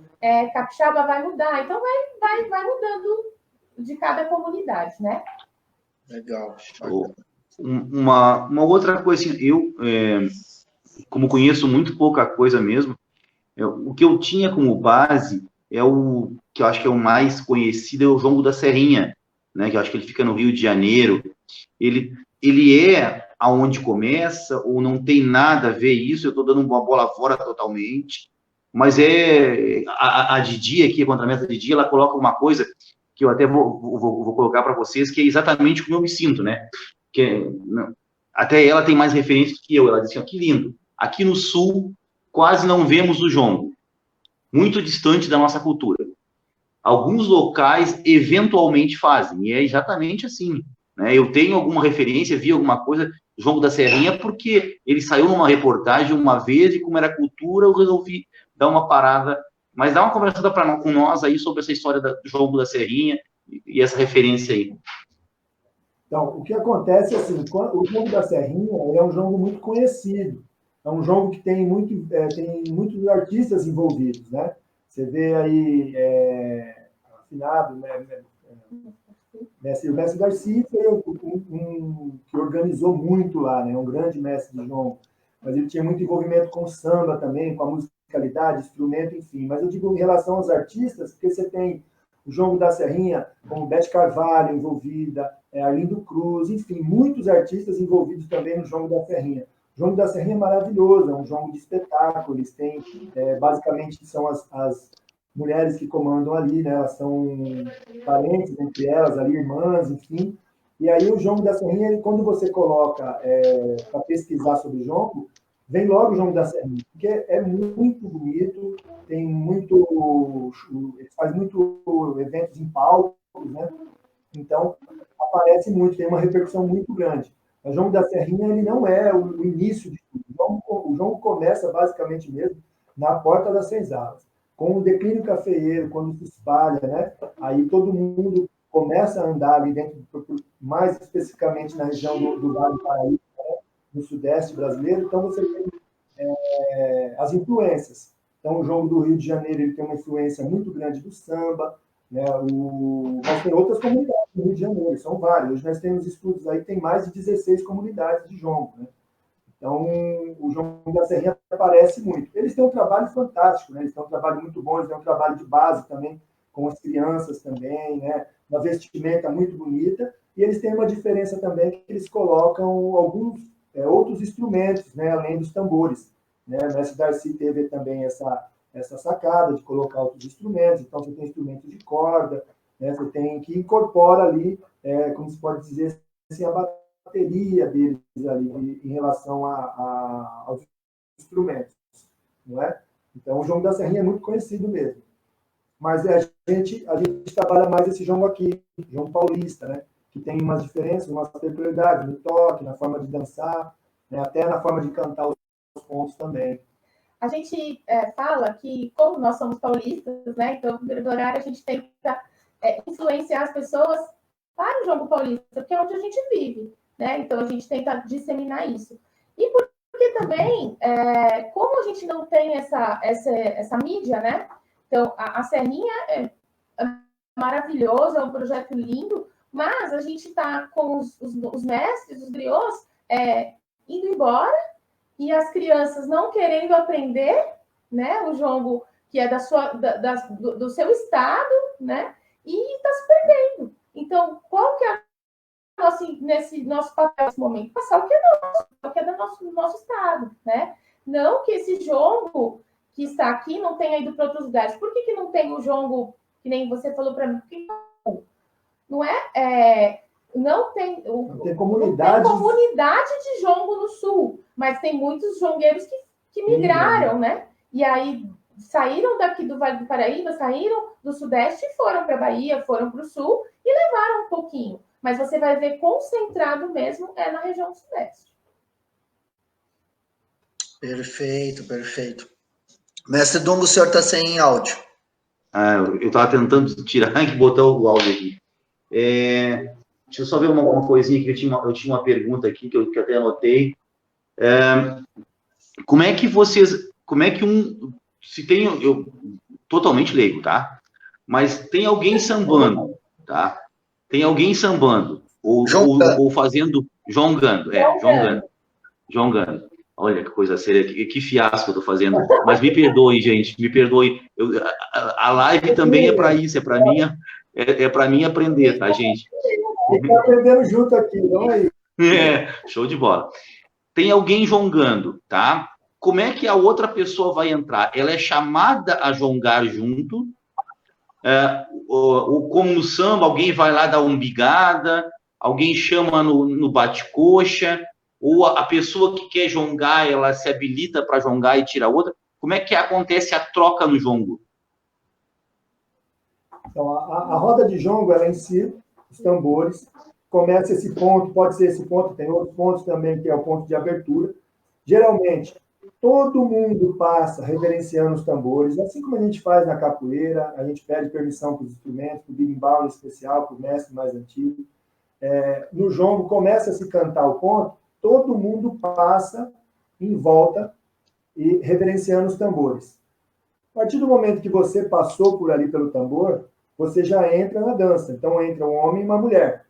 capixaba, vai mudar. Então vai mudando de cada comunidade, né? Legal. Uma outra coisa, assim, eu, como conheço muito pouca coisa mesmo, o que eu tinha como base é o que eu acho que é o mais conhecido, é o jongo da Serrinha, né? Que eu acho que ele fica no Rio de Janeiro. Ele é aonde começa, ou não tem nada a ver isso, eu estou dando uma bola fora totalmente, mas a Didi aqui, a contramestra Didi, ela coloca uma coisa que eu até vou colocar para vocês, que é exatamente como eu me sinto, né? Até ela tem mais referências que eu. Ela disse assim, que lindo. Aqui no Sul, quase não vemos o jongo. Muito distante da nossa cultura. Alguns locais, eventualmente, fazem. E é exatamente assim. Né? Eu tenho alguma referência, vi alguma coisa do jongo da Serrinha, porque ele saiu numa reportagem uma vez, e como era cultura, eu resolvi dar uma parada. Mas dá uma conversada com nós aí sobre essa história do jongo da Serrinha e essa referência aí. Então, o que acontece é assim, o jongo da Serrinha é um jongo muito conhecido, é um jongo que tem muitos artistas envolvidos, né? Você vê aí, afinado, né? O mestre Garcia foi um que organizou muito lá, né? Um grande mestre de jongo, mas ele tinha muito envolvimento com o samba também, com a musicalidade, instrumento, enfim. Mas eu digo em relação aos artistas, porque você tem o jongo da Serrinha, como Bete Carvalho envolvida, Arlindo Cruz, enfim, muitos artistas envolvidos também no jongo da Serrinha. O jongo da Serrinha é maravilhoso, é um jongo de espetáculo, eles têm, basicamente, são as mulheres que comandam ali, né? Elas são parentes entre elas, ali, irmãs, enfim. E aí o jongo da Serrinha, quando você coloca para pesquisar sobre o jongo, vem logo o jongo da Serrinha, porque é muito bonito, tem muito, faz muito eventos em palcos, né? Então, aparece muito, tem uma repercussão muito grande. O jongo da Serrinha, ele não é o início de tudo. O jongo começa, basicamente mesmo, na porta das senzalas. Com o declínio cafeeiro, quando se espalha, né, aí todo mundo começa a andar ali dentro, mais especificamente na região do Vale do Paraíba, né, no sudeste brasileiro, então você tem as influências. Então, o jogo do Rio de Janeiro ele tem uma influência muito grande do samba, né? Mas tem outras comunidades no Rio de Janeiro, são várias. Hoje nós temos estudos aí, tem mais de 16 comunidades de jongo, né? Então, o jongo da Serrinha aparece muito. Eles têm um trabalho fantástico, né? Eles têm um trabalho muito bom, eles têm um trabalho de base também, com as crianças também, né? Uma vestimenta muito bonita, e eles têm uma diferença também, que eles colocam alguns outros instrumentos, né? Além dos tambores. Né? O mestre Darcy teve também essa sacada de colocar outros instrumentos, então você tem instrumentos de corda, né? Você tem que incorpora ali, como se pode dizer assim, a bateria deles ali em relação aos instrumentos, não é? Então o jongo da Serrinha é muito conhecido mesmo, mas a gente trabalha mais esse jongo aqui, jongo paulista, né? Que tem umas diferenças, umas peculiaridades no toque, na forma de dançar, né? Até na forma de cantar os pontos também. A gente fala que, como nós somos paulistas, né, então, no horário, a gente tenta influenciar as pessoas para o jongo paulista, porque é onde a gente vive, né? Então, a gente tenta disseminar isso. E porque também, como a gente não tem essa mídia, né? Então, a Serrinha é maravilhosa, é um projeto lindo, mas a gente está com os mestres, os griots, indo embora, e as crianças não querendo aprender, né, o jongo que é do seu estado, né, e está se perdendo. Então, qual que é nesse nosso papel nesse momento? Passar o que é nosso, o que é do nosso estado, né? Não que esse jongo que está aqui não tenha ido para outros lugares. Por que não tem o jongo, que nem você falou para mim? Não não tem comunidade de jongo no sul, mas tem muitos jongueiros que migraram, né? E aí saíram daqui do Vale do Paraíba, saíram do Sudeste e foram para a Bahia, foram para o Sul e levaram um pouquinho. Mas você vai ver concentrado mesmo na região do Sudeste. Perfeito, perfeito. Mestre Dumbo, o senhor está sem áudio. Eu estava tentando tirar e botar o áudio aqui. Deixa eu só ver uma coisinha que eu tinha uma pergunta aqui que eu até anotei. Como é que se tem, eu totalmente leigo, tá? Mas tem alguém sambando, tá? Tem alguém sambando ou fazendo jongando, jongando. Olha que coisa séria, que fiasco eu tô fazendo. Mas me perdoe, gente, me perdoe. A live também é para isso, é para mim aprender, tá, gente? Está aprendendo junto aqui, não é isso? Show de bola. Tem alguém jongando, tá? Como é que a outra pessoa vai entrar? Ela é chamada a jongar junto? Ou como no samba, alguém vai lá dar uma umbigada, alguém chama no bate-coxa, ou a pessoa que quer jongar, ela se habilita para jongar e tira a outra? Como é que acontece a troca no jongo? Então, a roda de jongo, ela em si, os tambores, começa esse ponto, pode ser esse ponto, tem outros pontos também, que é o ponto de abertura. Geralmente, todo mundo passa reverenciando os tambores, assim como a gente faz na capoeira, a gente pede permissão para os instrumentos, para o birimbau em especial, para o mestre mais antigo. No jongo, começa a se cantar o ponto, todo mundo passa em volta e reverenciando os tambores. A partir do momento que você passou por ali pelo tambor, você já entra na dança. Então, entra um homem e uma mulher.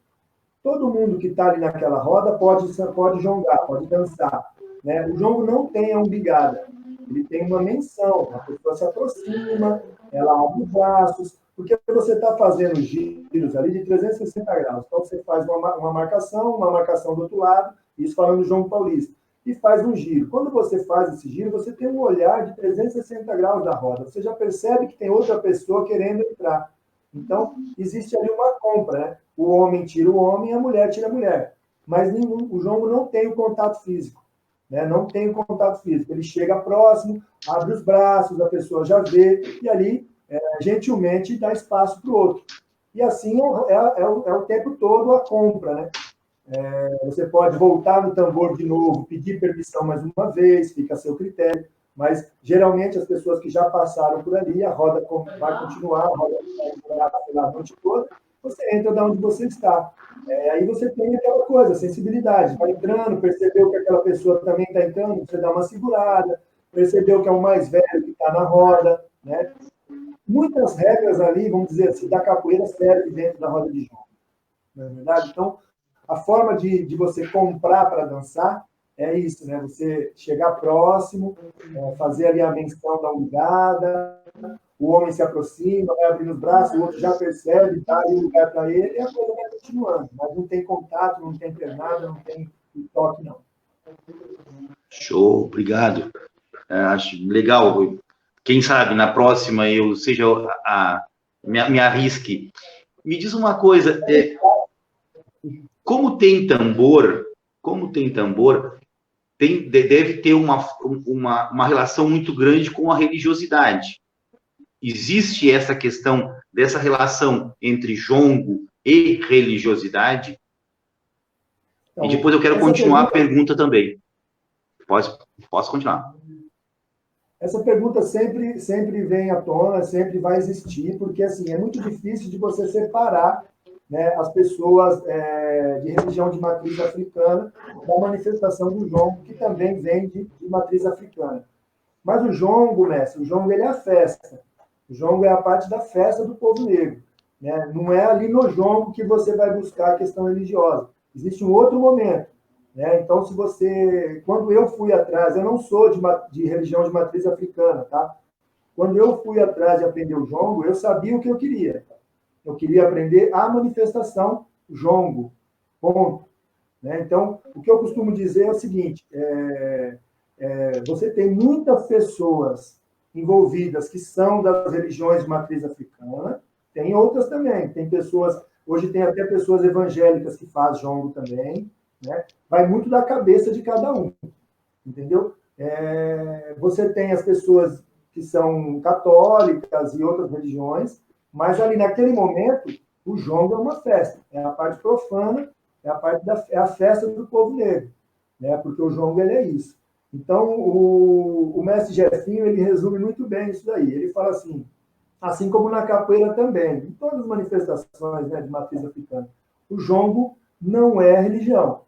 Todo mundo que está ali naquela roda pode jongar, pode dançar. Né? O jongo não tem a umbigada. Ele tem uma menção. A pessoa se aproxima, ela abre os braços, porque você está fazendo giros ali de 360 graus. Então, você faz uma marcação do outro lado, isso falando do jongo paulista, e faz um giro. Quando você faz esse giro, você tem um olhar de 360 graus da roda. Você já percebe que tem outra pessoa querendo entrar. Então, existe ali uma compra, né? O homem tira o homem e a mulher tira a mulher. Mas o jongo não tem o contato físico. Né? Não tem o contato físico. Ele chega próximo, abre os braços, a pessoa já vê, e ali, gentilmente, dá espaço para o outro. E assim é o tempo todo a compra, né? Você pode voltar no tambor de novo, pedir permissão mais uma vez, fica a seu critério. Mas, geralmente, as pessoas que já passaram por ali, a roda vai continuar, a roda vai durar pela noite toda, você entra de onde você está. Aí você tem aquela coisa, sensibilidade, vai entrando, percebeu que aquela pessoa também está entrando, você dá uma segurada, percebeu que é o mais velho que está na roda, né? Muitas regras ali, vamos dizer assim, da capoeira servem dentro da roda de jongo, não é verdade? Então, a forma de você comprar para dançar é isso, né? Você chegar próximo, fazer ali a menção da ligada, o homem se aproxima, vai abrindo os braços, o outro já percebe, tá ali o lugar para ele, e a coisa vai continuando. Mas não tem contato, não tem pernada, não tem toque, não. Show, obrigado. Acho legal. Quem sabe na próxima eu seja me arrisque. Me diz uma coisa, como tem tambor, deve ter uma relação muito grande com a religiosidade. Existe essa questão dessa relação entre jongo e religiosidade? Então, e depois eu quero continuar a pergunta também. Posso continuar? Essa pergunta sempre vem à tona, sempre vai existir, porque assim, é muito difícil de você separar, né, as pessoas de religião de matriz africana da manifestação do jongo, que também vem de matriz africana. Mas o jongo, mestre, ele é a festa. O jongo é a parte da festa do povo negro, né? Não é ali no jongo que você vai buscar a questão religiosa. Existe um outro momento, né? Então, quando eu fui atrás, eu não sou de religião de matriz africana, tá? Quando eu fui atrás de aprender o jongo, eu sabia o que eu queria. Eu queria aprender a manifestação jongo, ponto. Né? Então, o que eu costumo dizer é o seguinte, você tem muitas pessoas envolvidas que são das religiões de matriz africana, tem outras também, tem pessoas, hoje tem até pessoas evangélicas que fazem jongo também, né? Vai muito da cabeça de cada um, entendeu? Você tem as pessoas que são católicas e outras religiões, mas ali naquele momento, o jongo é uma festa, é a parte profana, é a festa do povo negro, né? Porque o jongo ele é isso. Então, o mestre Jefinho, ele resume muito bem isso daí. Ele fala assim como na capoeira também, em todas as manifestações, né, de matriz africana, o jongo não é religião,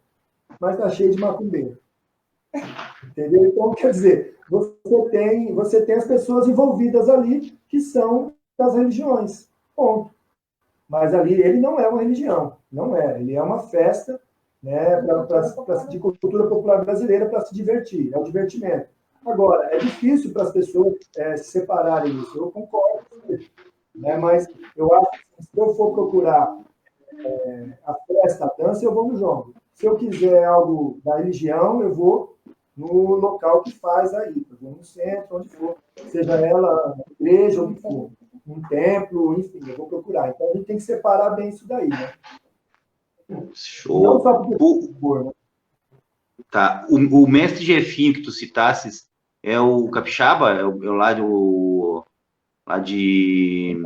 mas está cheio de macumbeiro. Entendeu? Então, quer dizer, você tem as pessoas envolvidas ali que são das religiões. Ponto. Mas ali ele não é uma religião, não é. Ele é uma festa, né, de cultura popular brasileira para se divertir, é o divertimento. Agora, é difícil para as pessoas se separarem isso, eu concordo com isso, né, mas eu acho que se eu for procurar a festa, a dança, eu vou no jongo. Se eu quiser algo da religião, eu vou no local que faz aí, eu vou no centro, onde for, seja ela na igreja, onde for, um templo, enfim, eu vou procurar. Então, a gente tem que separar bem isso daí, né? Show. Não só porque tá. O mestre Jefinho que tu citasses é o capixaba? É o lá de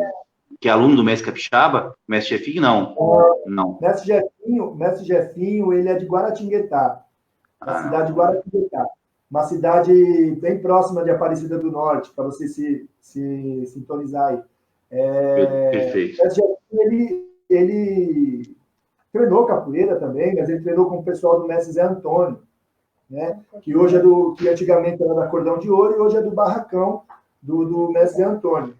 que é aluno do mestre capixaba? Mestre Jefinho? Não. Mestre Jefinho, ele é de Guaratinguetá, da cidade de Guaratinguetá. Uma cidade bem próxima de Aparecida do Norte, para você se sintonizar aí. Perfeito. O mestre Jefinho, ele treinou capoeira também, mas ele treinou com o pessoal do mestre Zé Antônio, né? Que antigamente era da Cordão de Ouro e hoje é do Barracão do mestre Zé Antônio,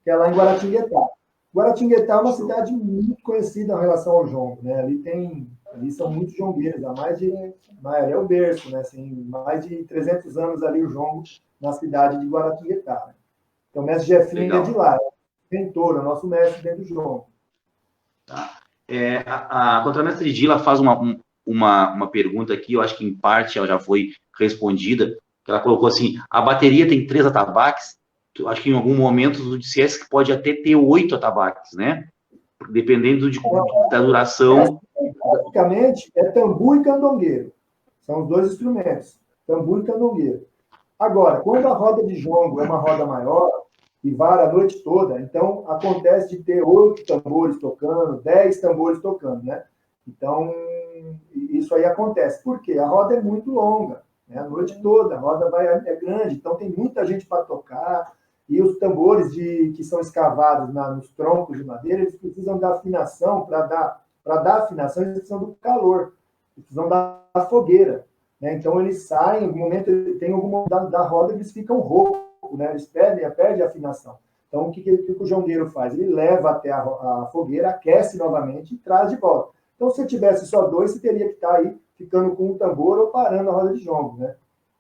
que é lá em Guaratinguetá. Guaratinguetá é uma cidade muito conhecida em relação ao jongo, né? Ali são muitos jongueiros, ali é o berço, né? Assim, mais de 300 anos ali o jongo na cidade de Guaratinguetá. Né? Então o mestre Jefinho é de lá, é mentor, é nosso mestre dentro do jongo. Tá. A contramestre Dila faz uma pergunta aqui, eu acho que em parte ela já foi respondida, que ela colocou assim, a bateria tem 3 atabaques, acho que em algum momento tu dissesse que pode até ter 8 atabaques, né? Dependendo da duração. Basicamente, é tambu e candongueiro. São os 2 instrumentos, tambu e candongueiro. Agora, quando a roda de jongo é uma roda maior, e vara a noite toda, então acontece de ter 8 tambores tocando, 10 tambores tocando, né? Então, isso aí acontece. Por quê? A roda é muito longa. né? A noite toda, a roda é grande, então tem muita gente para tocar, e os tambores que são escavados nos troncos de madeira, eles precisam da afinação, para dar afinação, eles precisam do calor, eles precisam da fogueira, né? Então eles saem, tem algum momento da roda, eles ficam roucos, né? Eles perdem a afinação. Então, o que o jongueiro faz? Ele leva até a fogueira, aquece novamente e traz de volta. Então, se eu tivesse só dois, você teria que estar aí ficando com um tambor ou parando a roda de jongo, né?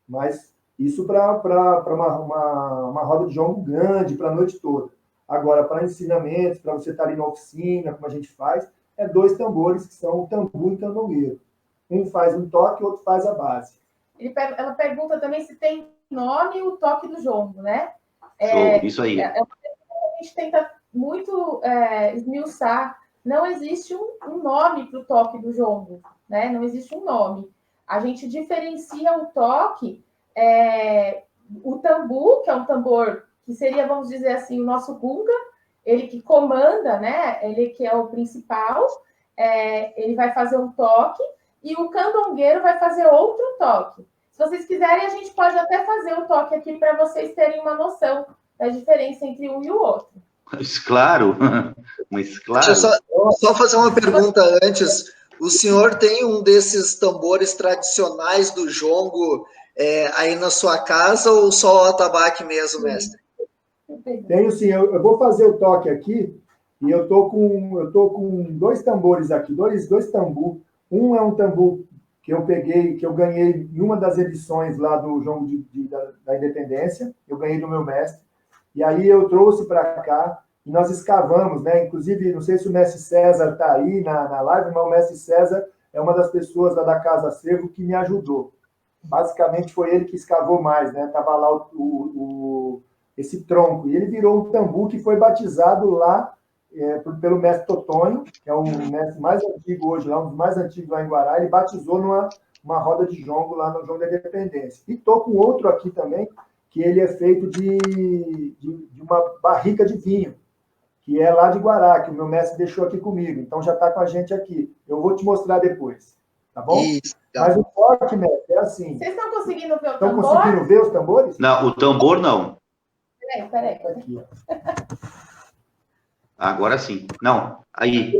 Mas isso para uma roda de jongo grande, para a noite toda. Agora, para ensinamentos, para você estar ali na oficina, como a gente faz, é 2 tambores, que são o tambu e o candongueiro. Um faz um toque, o outro faz a base. Ela pergunta também se tem nome o toque do jongo, né? Isso aí. A gente tenta muito esmiuçar. Não existe um nome para o toque do jongo, né? Não existe um nome. A gente diferencia o toque, o tambu, que é um tambor que seria, vamos dizer assim, o nosso gunga, ele que comanda, né? Ele que é o principal, ele vai fazer um toque, e o candongueiro vai fazer outro toque. Se vocês quiserem, a gente pode até fazer o toque aqui para vocês terem uma noção da diferença entre um e o outro. Claro, mas claro. Deixa eu só fazer uma pergunta antes. O senhor tem um desses tambores tradicionais do jongo aí na sua casa ou só o atabaque mesmo, mestre? Tenho sim, eu vou fazer o toque aqui e eu tô com 2 tambores aqui, dois tambu. Um é um tambu que eu ganhei em uma das edições lá do jongo da Independência, eu ganhei do meu mestre. E aí eu trouxe para cá e nós escavamos, né? Inclusive, não sei se o mestre César está aí na live, mas o mestre César é uma das pessoas lá da Casa Acervo que me ajudou. Basicamente foi ele que escavou mais, né? Tava lá esse tronco. E ele virou um tambu que foi batizado lá pelo mestre Totonho, que é o mestre mais antigo hoje, lá, um dos mais antigos lá em Guará. Ele batizou numa roda de jongo lá no Jongo da Independência. E tô com outro aqui também, que ele é feito de uma barrica de vinho, que é lá de Guará, que o meu mestre deixou aqui comigo. Então já está com a gente aqui. Eu vou te mostrar depois, tá bom? Isso, tá. Mas o toque, mestre, é assim. Vocês estão conseguindo ver o Estão tambor? conseguindo ver os tambores? Não, o tambor não. Peraí. Aqui, ó. Agora sim. Não, aí.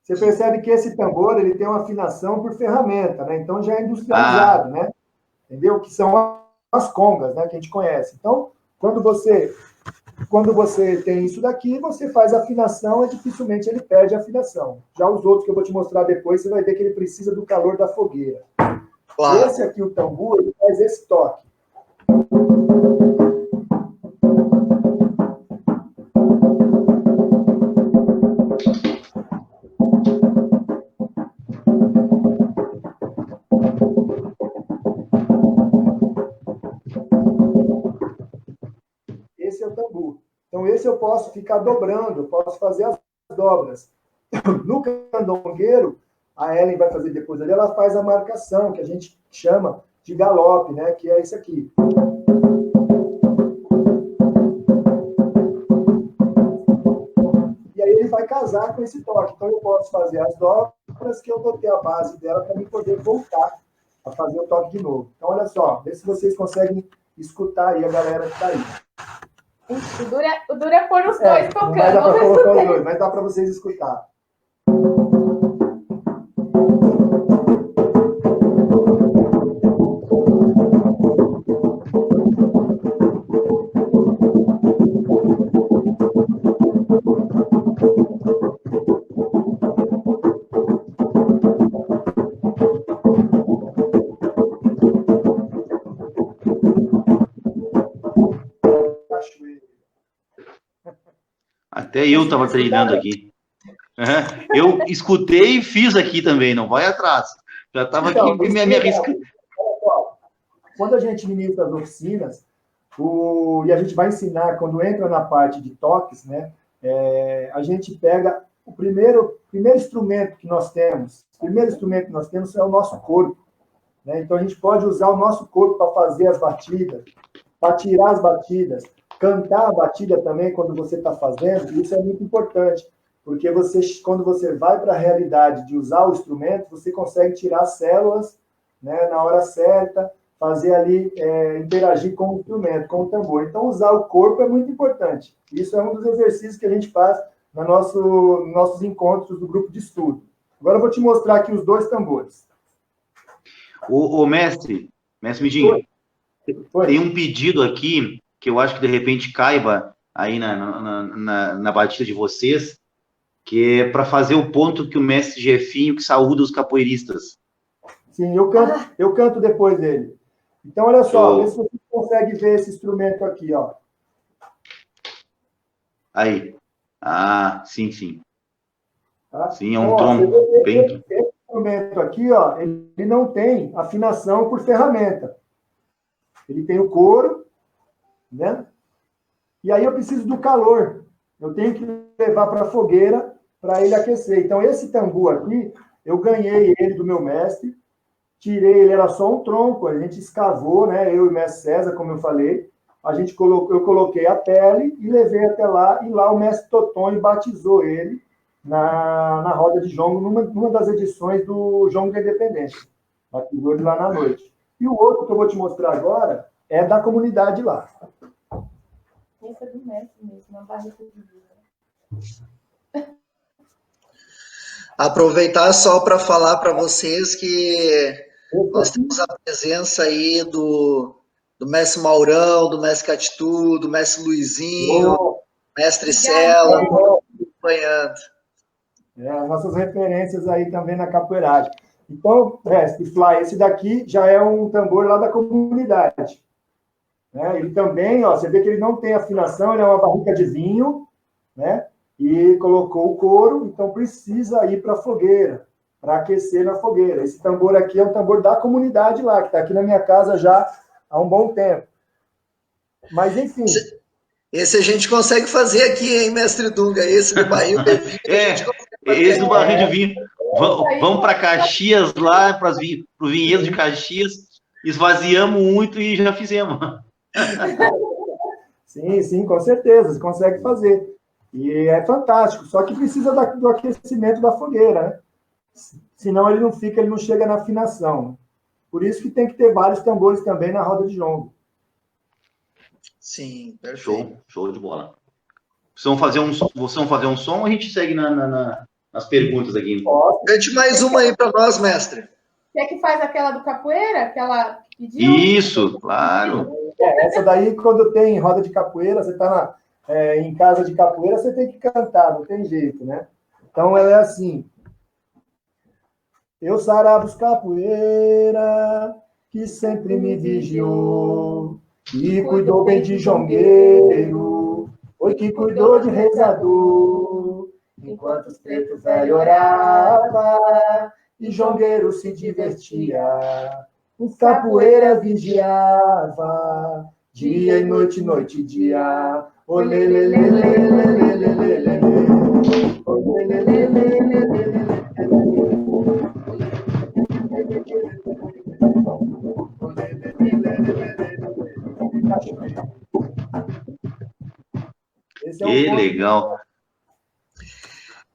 Você percebe que esse tambor ele tem uma afinação por ferramenta, né? Então já é industrializado, né? Entendeu? Que são as congas, né? Que a gente conhece. Então, quando você tem isso daqui, você faz a afinação e dificilmente ele perde a afinação. Já os outros que eu vou te mostrar depois, você vai ver que ele precisa do calor da fogueira. Claro. Esse aqui, o tambu, ele faz esse toque. Esse é o tambu. Então, esse eu posso ficar dobrando, eu posso fazer as dobras. No candongueiro, a Ellen vai fazer depois ali, ela faz a marcação, que a gente chama de galope, né? Que é esse aqui. E aí ele vai casar com esse toque. Então eu posso fazer as dobras que eu vou ter a base dela para me poder voltar a fazer o toque de novo. Então olha só, vê se vocês conseguem escutar aí a galera que está aí. O duro é pôr os dois tocando. Não vai dar para colocar os dois, mas dá para vocês escutar. Até eu estava treinando aqui. Eu escutei e fiz aqui também, não vai atrás. Já estava aqui me arriscando. Quando a gente ministra as oficinas, e a gente vai ensinar, quando entra na parte de toques, né, a gente pega o primeiro instrumento que nós temos. O primeiro instrumento que nós temos é o nosso corpo. Né? Então, a gente pode usar o nosso corpo para fazer as batidas, para tirar as batidas, cantar a batida também quando você está fazendo. Isso é muito importante, porque quando você vai para a realidade de usar o instrumento, você consegue tirar células, né, na hora certa, fazer ali, interagir com o instrumento, com o tambor. Então, usar o corpo é muito importante. Isso é um dos exercícios que a gente faz nos nossos encontros do grupo de estudo. Agora eu vou te mostrar aqui os dois tambores. O mestre Midinho, tem um pedido aqui, que eu acho que de repente caiba aí na batida de vocês, que é para fazer o ponto que o mestre Jefinho, que saúda os capoeiristas. Sim, eu canto depois dele. Então, olha só, vê se você consegue ver esse instrumento aqui, ó. Aí. Ah, sim. Tá? Sim, é um tronco bem... Esse instrumento aqui, ó, ele não tem afinação por ferramenta. Ele tem o couro, né? E aí eu preciso do calor. Eu tenho que levar para a fogueira para ele aquecer. Então, esse tambu aqui, eu ganhei ele do meu mestre, tirei ele, era só um tronco, a gente escavou, né? Eu e o mestre César, como eu falei, eu coloquei a pele e levei até lá, e lá o mestre Totonho batizou ele na roda de jongo, numa das edições do Jongo da Independência. Batizou ele lá na noite. E o outro que eu vou te mostrar agora é da comunidade lá. Esse é do mestre mesmo, uma barriga de vida. Aproveitar só para falar para vocês que nós temos a presença aí do mestre Maurão, do mestre Catitu, do mestre Luizinho, mestre Cela, acompanhando. As nossas referências aí também na capoeiragem. Então, mestre Fly, esse daqui já é um tambor lá da comunidade. Né? Ele também, ó, você vê que ele não tem afinação, ele é uma barrica de vinho, né? E colocou o couro, então precisa ir para a fogueira, para aquecer na fogueira. Esse tambor aqui é um tambor da comunidade lá, que está aqui na minha casa já há um bom tempo. Mas, enfim... Esse a gente consegue fazer aqui, hein, mestre Dunga? Esse do barril de vinho. Esse do barril de vinho. Vamos para Caxias lá, para o vinhedo de Caxias, esvaziamos muito e já fizemos. Sim, com certeza, você consegue fazer. E é fantástico, só que precisa do aquecimento da fogueira, né? Senão ele não chega na afinação. Por isso que tem que ter vários tambores também na roda de jongo. Sim, perfeito. Show de bola. Vocês vão fazer um som ou a gente segue nas perguntas aqui? Cante mais uma aí para nós, mestre. Você que faz aquela do capoeira? Aquela que pediu? Isso, claro. Essa daí, quando tem roda de capoeira, você está em casa de capoeira, você tem que cantar, não tem jeito, né? Então, ela é assim. Eu sarabos capoeira, que sempre me vigiou, e cuidou bem de jongueiro, foi que cuidou de rezador, enquanto os pretos velho orava, e jongueiro se divertia, o capoeira vigiava, dia e noite, noite e dia, olê, lê, lê, lê, lê, lê, lê, lê, lê, olê, lê, lê, lê, lê, lê, Que legal.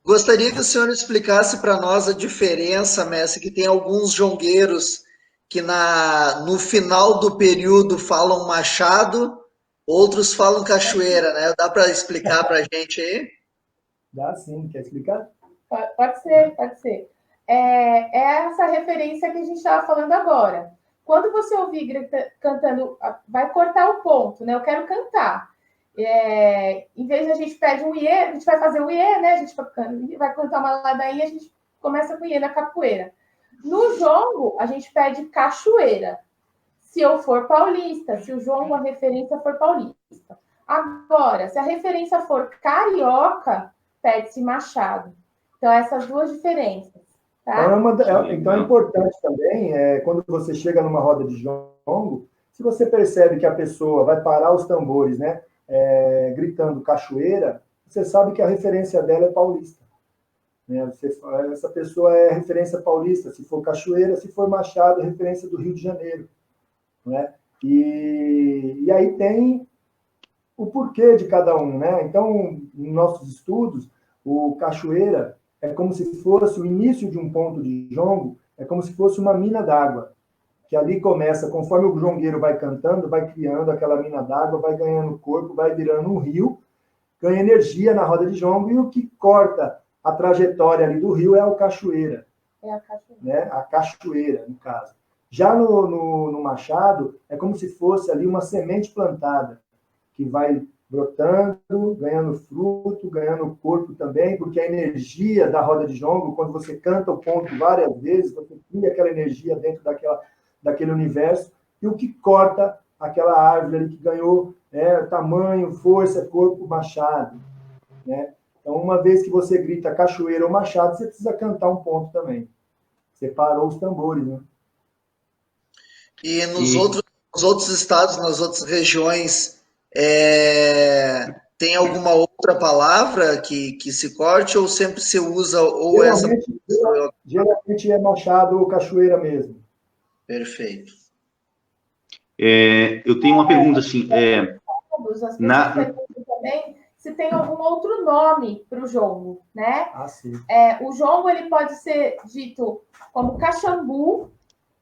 Gostaria que o senhor explicasse para nós a diferença, mestre, que tem alguns jongueiros que no final do período falam machado, outros falam cachoeira, né? Dá para explicar para a gente aí? Dá sim, quer explicar? Pode ser. É essa referência que a gente estava falando agora. Quando você ouvir cantando, vai cortar o ponto, né? Eu quero cantar. Em vez de a gente pede um iê, a gente vai fazer um iê, né? A gente vai cantar uma ladainha, a gente começa com iê na capoeira. No jongo, a gente pede cachoeira. Se eu for paulista, se o jongo, a referência for paulista. Agora, se a referência for carioca, pede-se machado. Então, essas duas diferenças. Tá? Então, é importante também, quando você chega numa roda de jongo, se você percebe que a pessoa vai parar os tambores, né? Gritando cachoeira, você sabe que a referência dela é paulista. Né? Essa pessoa é referência paulista, se for cachoeira, se for machado, é referência do Rio de Janeiro. Né? E aí tem o porquê de cada um. Né? Então, em nossos estudos, o cachoeira é como se fosse o início de um ponto de jongo, é como se fosse uma mina d'água. que ali começa, conforme o jongueiro vai cantando, vai criando aquela mina d'água, vai ganhando corpo, vai virando um rio, ganha energia na roda de jongo, e o que corta a trajetória ali do rio é a cachoeira. É a cachoeira. Né? A cachoeira, no caso. Já no machado, é como se fosse ali uma semente plantada, que vai brotando, ganhando fruto, ganhando corpo também, porque a energia da roda de jongo, quando você canta o ponto várias vezes, você cria aquela energia dentro daquele universo, e o que corta aquela árvore ali que ganhou tamanho, força, corpo, machado. Né? Então, uma vez que você grita cachoeira ou machado, você precisa cantar um ponto também. Separou os tambores, né? E nos outros estados, nas outras regiões, tem alguma outra palavra que se corte ou sempre se usa ou geralmente é machado ou cachoeira mesmo. Perfeito. Eu tenho uma pergunta assim. Também se tem algum outro nome para o jongo, né? Ah, sim. O jongo ele pode ser dito como caxambu,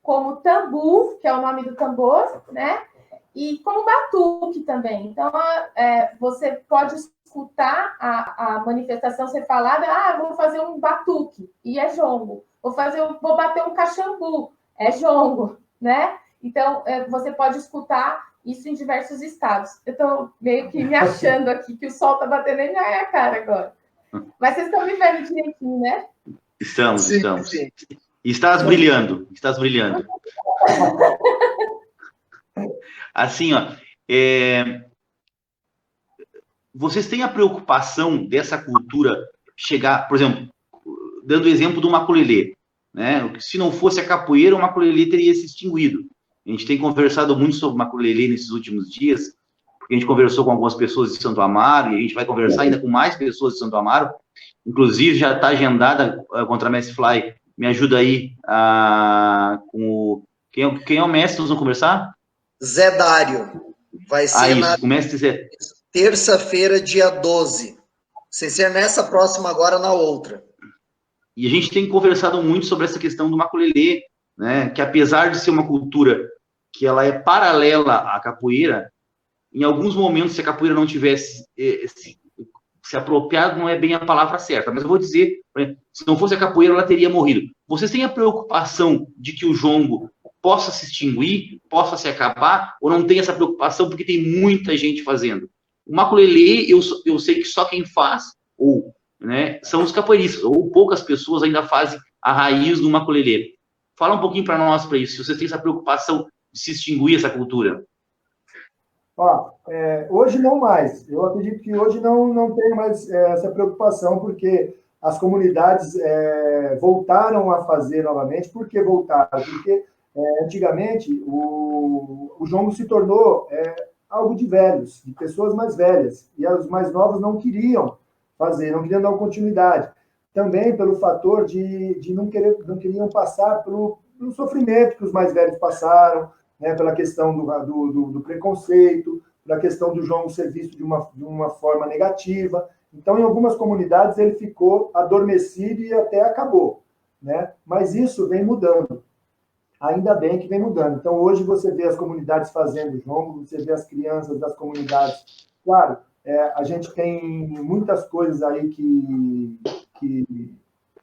como tambu, que é o nome do tambor, né? E como batuque também. Então, você pode escutar a manifestação ser falada, vou fazer um batuque, e é jongo. Vou bater um caxambu, é jongo, né? Então, você pode escutar isso em diversos estados. Eu estou meio que me achando aqui, que o sol está batendo na minha cara agora. Mas vocês estão me vendo direitinho, né? Estamos. Sim. Estás brilhando. Assim, ó, vocês têm a preocupação dessa cultura chegar, por exemplo, dando o exemplo do maculelê, né? Se não fosse a capoeira, o maculelê teria se extinguido. A gente tem conversado muito sobre maculelê nesses últimos dias, porque a gente conversou com algumas pessoas de Santo Amaro, e a gente vai conversar ainda com mais pessoas de Santo Amaro. Inclusive, já está agendada contra a Mestre Fly. Me ajuda aí com quem é o mestre? Nós vamos conversar? Zé Dário. Vai ser o mestre Zé. Terça-feira, dia 12. Sem ser nessa próxima, agora na outra. E a gente tem conversado muito sobre essa questão do maculelê, né? Que apesar de ser uma cultura que ela é paralela à capoeira, em alguns momentos, se a capoeira não tivesse se apropriado, não é bem a palavra certa, mas eu vou dizer, se não fosse a capoeira, ela teria morrido. Vocês têm a preocupação de que o jongo possa se extinguir, possa se acabar, ou não tem essa preocupação porque tem muita gente fazendo? O maculelê, eu sei que só quem faz, são os capoeiristas, ou poucas pessoas ainda fazem a raiz do maculelê. Fala um pouquinho para nós para isso, se vocês têm essa preocupação de se extinguir essa cultura. Hoje não mais. Eu acredito que hoje não tem mais essa preocupação, porque as comunidades voltaram a fazer novamente. Por que voltaram? Porque antigamente o jongo se tornou algo de velhos, de pessoas mais velhas, e os mais novos não queriam fazer, não queriam dar continuidade. Também pelo fator de não queriam passar pelo sofrimento que os mais velhos passaram, né, pela questão do preconceito, pela questão do jongo ser visto de uma forma negativa. Então, em algumas comunidades, ele ficou adormecido e até acabou. Né? Mas isso vem mudando. Ainda bem que vem mudando. Então, hoje você vê as comunidades fazendo jongo, você vê as crianças das comunidades. Claro, a gente tem muitas coisas aí que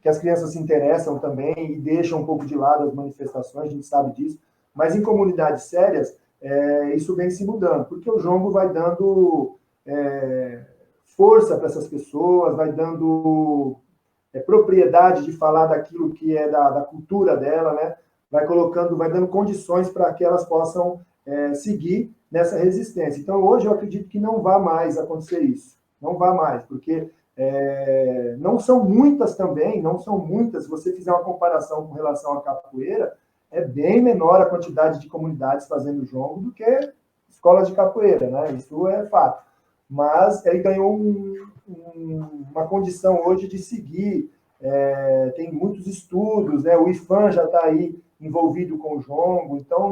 as crianças se interessam também e deixam um pouco de lado as manifestações, a gente sabe disso. Mas em comunidades sérias, isso vem se mudando, porque o jongo vai dando força para essas pessoas, vai dando propriedade de falar daquilo que é da cultura dela, né? Vai dando condições para que elas possam seguir nessa resistência. Então, hoje eu acredito que não vai mais acontecer isso. Não vai mais, porque não são muitas também, se você fizer uma comparação com relação à capoeira, é bem menor a quantidade de comunidades fazendo jongo do que escolas de capoeira, né? Isso é fato. Mas ele ganhou uma condição hoje de seguir, tem muitos estudos, né? O IFAM já está aí envolvido com o jongo, então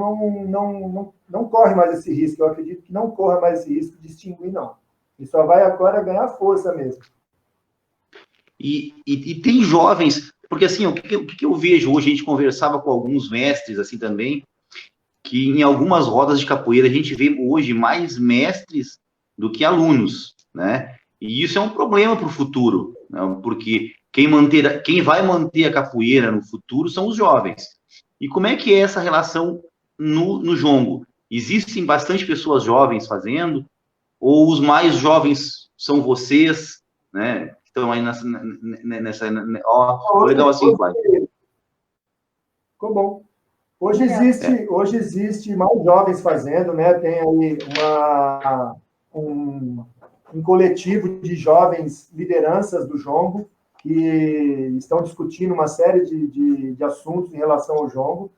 não corre mais esse risco. Eu acredito que não corra mais esse risco de extinguir, não. Ele só vai agora ganhar força mesmo. E tem jovens, porque assim, o que eu vejo hoje, a gente conversava com alguns mestres assim também, que em algumas rodas de capoeira a gente vê hoje mais mestres do que alunos, né? E isso é um problema para o futuro, né? Porque quem vai manter a capoeira no futuro são os jovens. E como é que é essa relação no jongo? Existem bastante pessoas jovens fazendo, ou os mais jovens são vocês, né? Que estão aí legal assim, vai. Ficou bom. Hoje existe mais jovens fazendo, né? Tem aí um coletivo de jovens lideranças do jongo que estão discutindo uma série de assuntos em relação ao jongo.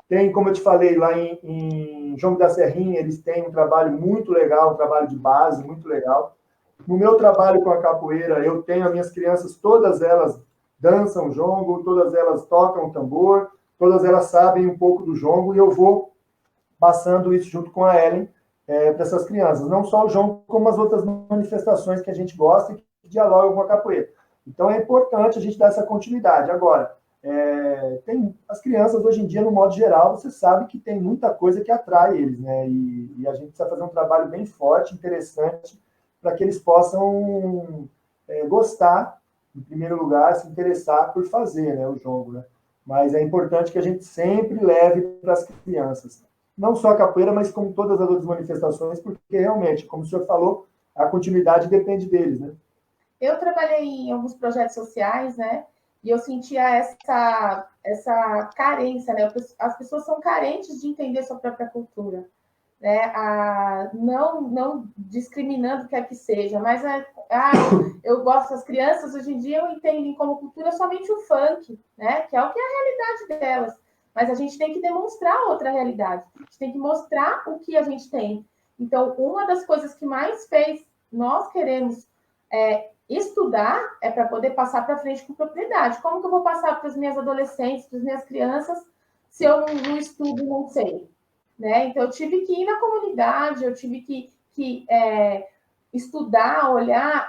Tem, como eu te falei, lá em Jongo da Serrinha, eles têm um trabalho muito legal, um trabalho de base muito legal. No meu trabalho com a capoeira, eu tenho as minhas crianças, todas elas dançam jongo, todas elas tocam tambor, todas elas sabem um pouco do jongo, e eu vou passando isso junto com a Ellen para essas crianças. Não só o jongo, como as outras manifestações que a gente gosta e que dialogam com a capoeira. Então, é importante a gente dar essa continuidade. Agora, tem as crianças, hoje em dia, no modo geral, você sabe que tem muita coisa que atrai eles, né? E a gente precisa fazer um trabalho bem forte, interessante, para que eles possam gostar, em primeiro lugar, se interessar por fazer, né, o jongo, né? Mas é importante que a gente sempre leve para as crianças. Não só a capoeira, mas como todas as outras manifestações, porque realmente, como o senhor falou, a continuidade depende deles, né? Eu trabalhei em alguns projetos sociais, né? E eu sentia essa carência, né? As pessoas são carentes de entender sua própria cultura, né? Não discriminando o que é que seja, mas eu gosto das crianças, hoje em dia entendem como cultura somente o funk, né? Que é o que é a realidade delas. Mas a gente tem que demonstrar outra realidade. A gente tem que mostrar o que a gente tem. Então, uma das coisas que mais fez nós queremos estudar é para poder passar para frente com propriedade. Como que eu vou passar para as minhas adolescentes, para as minhas crianças, se eu não estudo e não sei? Né? Então, eu tive que ir na comunidade, eu tive que estudar, olhar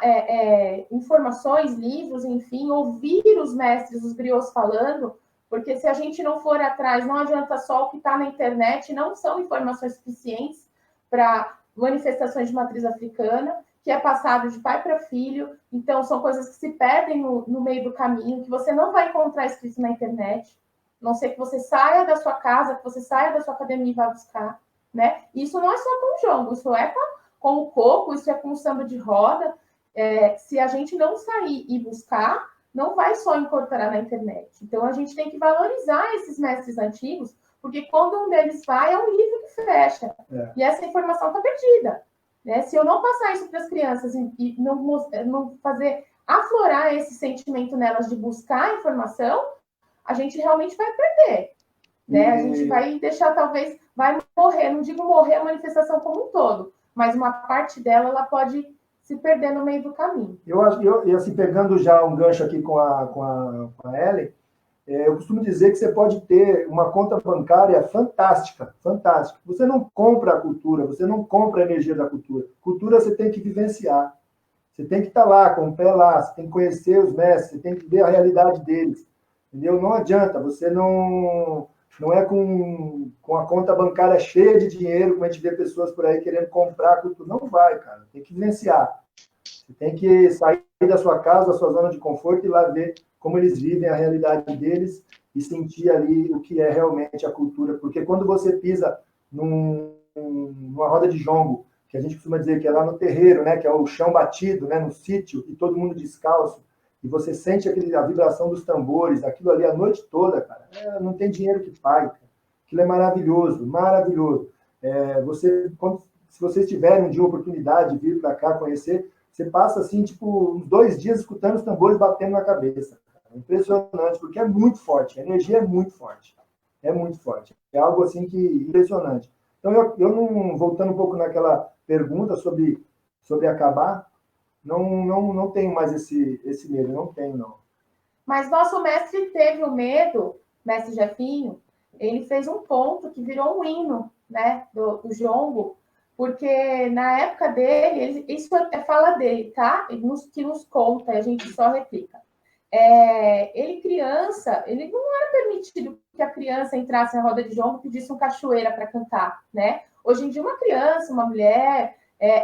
informações, livros, enfim, ouvir os mestres, os griots falando, porque se a gente não for atrás, não adianta só o que está na internet, não são informações suficientes para manifestações de matriz africana, que é passado de pai para filho, então são coisas que se perdem no meio do caminho, que você não vai encontrar escrito na internet, a não ser que você saia da sua casa, que você saia da sua academia e vá buscar, né? Isso não é só com o jongo, isso é com o coco, isso é com o samba de roda. Se a gente não sair e buscar, não vai só incorporar na internet. Então, a gente tem que valorizar esses mestres antigos, porque quando um deles vai, é um livro que fecha. E essa informação está perdida. Né? Se eu não passar isso para as crianças e não fazer aflorar esse sentimento nelas de buscar informação, a gente realmente vai perder. Né? A gente vai deixar, talvez, vai morrer, não digo morrer a manifestação como um todo, mas uma parte dela ela pode se perder no meio do caminho. E assim, pegando já um gancho aqui com a Ellen, eu costumo dizer que você pode ter uma conta bancária fantástica, fantástica. Você não compra a cultura, você não compra a energia da cultura. Cultura você tem que vivenciar. Você tem que estar lá, com o pé lá, você tem que conhecer os mestres, você tem que ver a realidade deles. Entendeu? Não adianta, você não é com a conta bancária cheia de dinheiro, como a gente vê pessoas por aí querendo comprar a cultura. Não vai, cara. Tem que vivenciar. Você tem que sair da sua casa, da sua zona de conforto e ir lá ver como eles vivem a realidade deles e sentir ali o que é realmente a cultura. Porque quando você pisa numa roda de jongo, que a gente costuma dizer que é lá no terreiro, né, que é o chão batido, né, no sítio, e todo mundo descalço, e você sente a vibração dos tambores, aquilo ali a noite toda, cara, não tem dinheiro que pague, cara. Aquilo é maravilhoso, maravilhoso. Se vocês tiverem um dia a oportunidade de vir para cá conhecer, você passa assim, tipo, uns 2 dias escutando os tambores batendo na cabeça. É impressionante, porque é muito forte, a energia é muito forte. É muito forte. É algo assim que impressionante. Então, eu não, voltando um pouco naquela pergunta sobre acabar, não tenho mais esse medo, não tenho, não. Mas nosso mestre teve o medo, mestre Jefinho, ele fez um ponto que virou um hino, né, do jongo, porque na época dele, isso é fala dele, tá? Que nos conta, a gente só replica. ele criança, ele não era permitido que a criança entrasse na roda de jongo e pedisse um cachoeira para cantar, né? Hoje em dia, uma criança, uma mulher,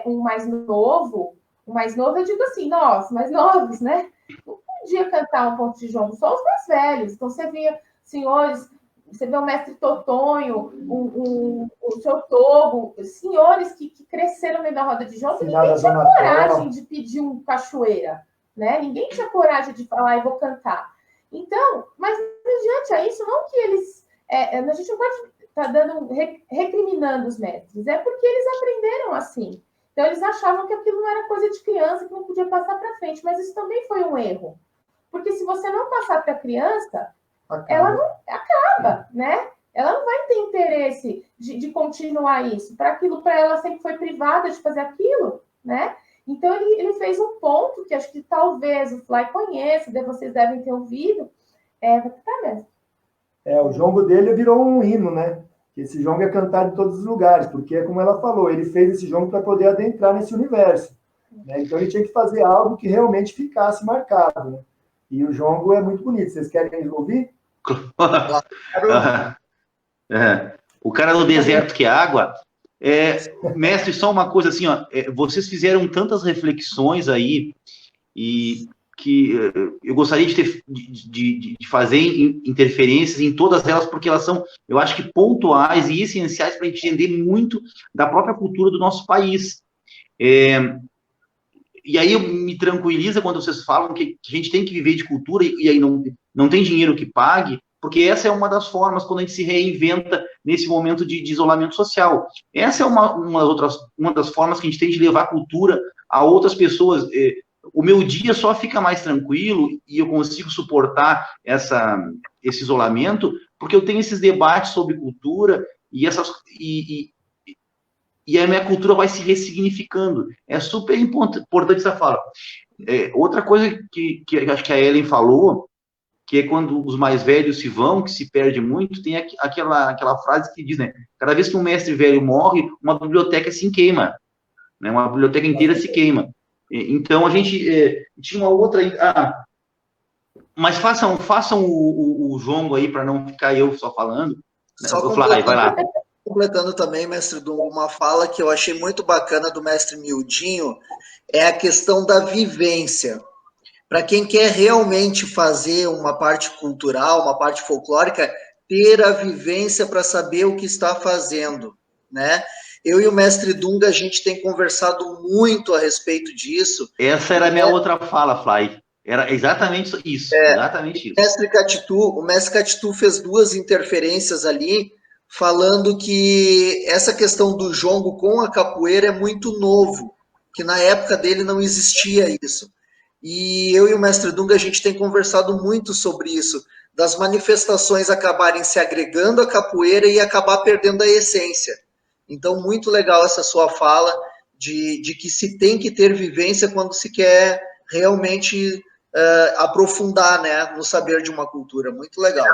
um mais novo, eu digo assim, nós, mais novos, né? Não podia cantar um ponto de jongo, só os mais velhos. Então, você via senhores, você vê o mestre Totonho, o seu Togo, senhores que cresceram no meio da roda de jongo, e ninguém tinha coragem de pedir um cachoeira, né? Ninguém tinha coragem de falar, eu vou cantar. Então, mas mediante a isso, não que eles... a gente não pode estar recriminando os mestres, é porque eles aprenderam assim. Então, eles achavam que aquilo não era coisa de criança, que não podia passar para frente, mas isso também foi um erro. Porque se você não passar para a criança, ela não acaba, né? Ela não vai ter interesse de continuar isso. Para ela sempre foi privada de fazer aquilo, né? Então, ele fez um ponto que acho que talvez o Fly conheça, vocês devem ter ouvido. O jongo dele virou um hino, né? Esse jongo é cantado em todos os lugares, porque, como ela falou, ele fez esse jongo para poder adentrar nesse universo, né? Então, ele tinha que fazer algo que realmente ficasse marcado, né? E o jongo é muito bonito. Vocês querem ouvir? O cara do deserto que é água. Mestre, só uma coisa assim, ó, vocês fizeram tantas reflexões aí e que eu gostaria de fazer interferências em todas elas, porque elas são, eu acho que pontuais e essenciais para a gente entender muito da própria cultura do nosso país. E aí me tranquiliza quando vocês falam que a gente tem que viver de cultura e aí não tem dinheiro que pague, porque essa é uma das formas quando a gente se reinventa nesse momento de isolamento social. Essa é uma das formas que a gente tem de levar a cultura a outras pessoas. O meu dia só fica mais tranquilo e eu consigo suportar esse isolamento porque eu tenho esses debates sobre cultura e a minha cultura vai se ressignificando. É super importante essa fala. Outra coisa que acho que a Ellen falou, que é quando os mais velhos se vão, que se perde muito, tem aquela frase que diz, né? Cada vez que um mestre velho morre, uma biblioteca se queima, né? Uma biblioteca inteira se queima. Então, a gente tinha uma outra... mas façam o jongo aí, para não ficar eu só falando. Só vai lá. Completando também, mestre Dunga, uma fala que eu achei muito bacana do mestre Mildinho, é a questão da vivência. Para quem quer realmente fazer uma parte cultural, uma parte folclórica, ter a vivência para saber o que está fazendo, né? Eu e o mestre Dunga, a gente tem conversado muito a respeito disso. Essa era a minha outra fala, Fly. Era exatamente isso. Exatamente isso. O mestre Catitu fez 2 interferências ali, falando que essa questão do jongo com a capoeira é muito novo, que na época dele não existia isso. E eu e o mestre Dunga, a gente tem conversado muito sobre isso, das manifestações acabarem se agregando à capoeira e acabar perdendo a essência. Então, muito legal essa sua fala de que se tem que ter vivência quando se quer realmente aprofundar, né, no saber de uma cultura. Muito legal.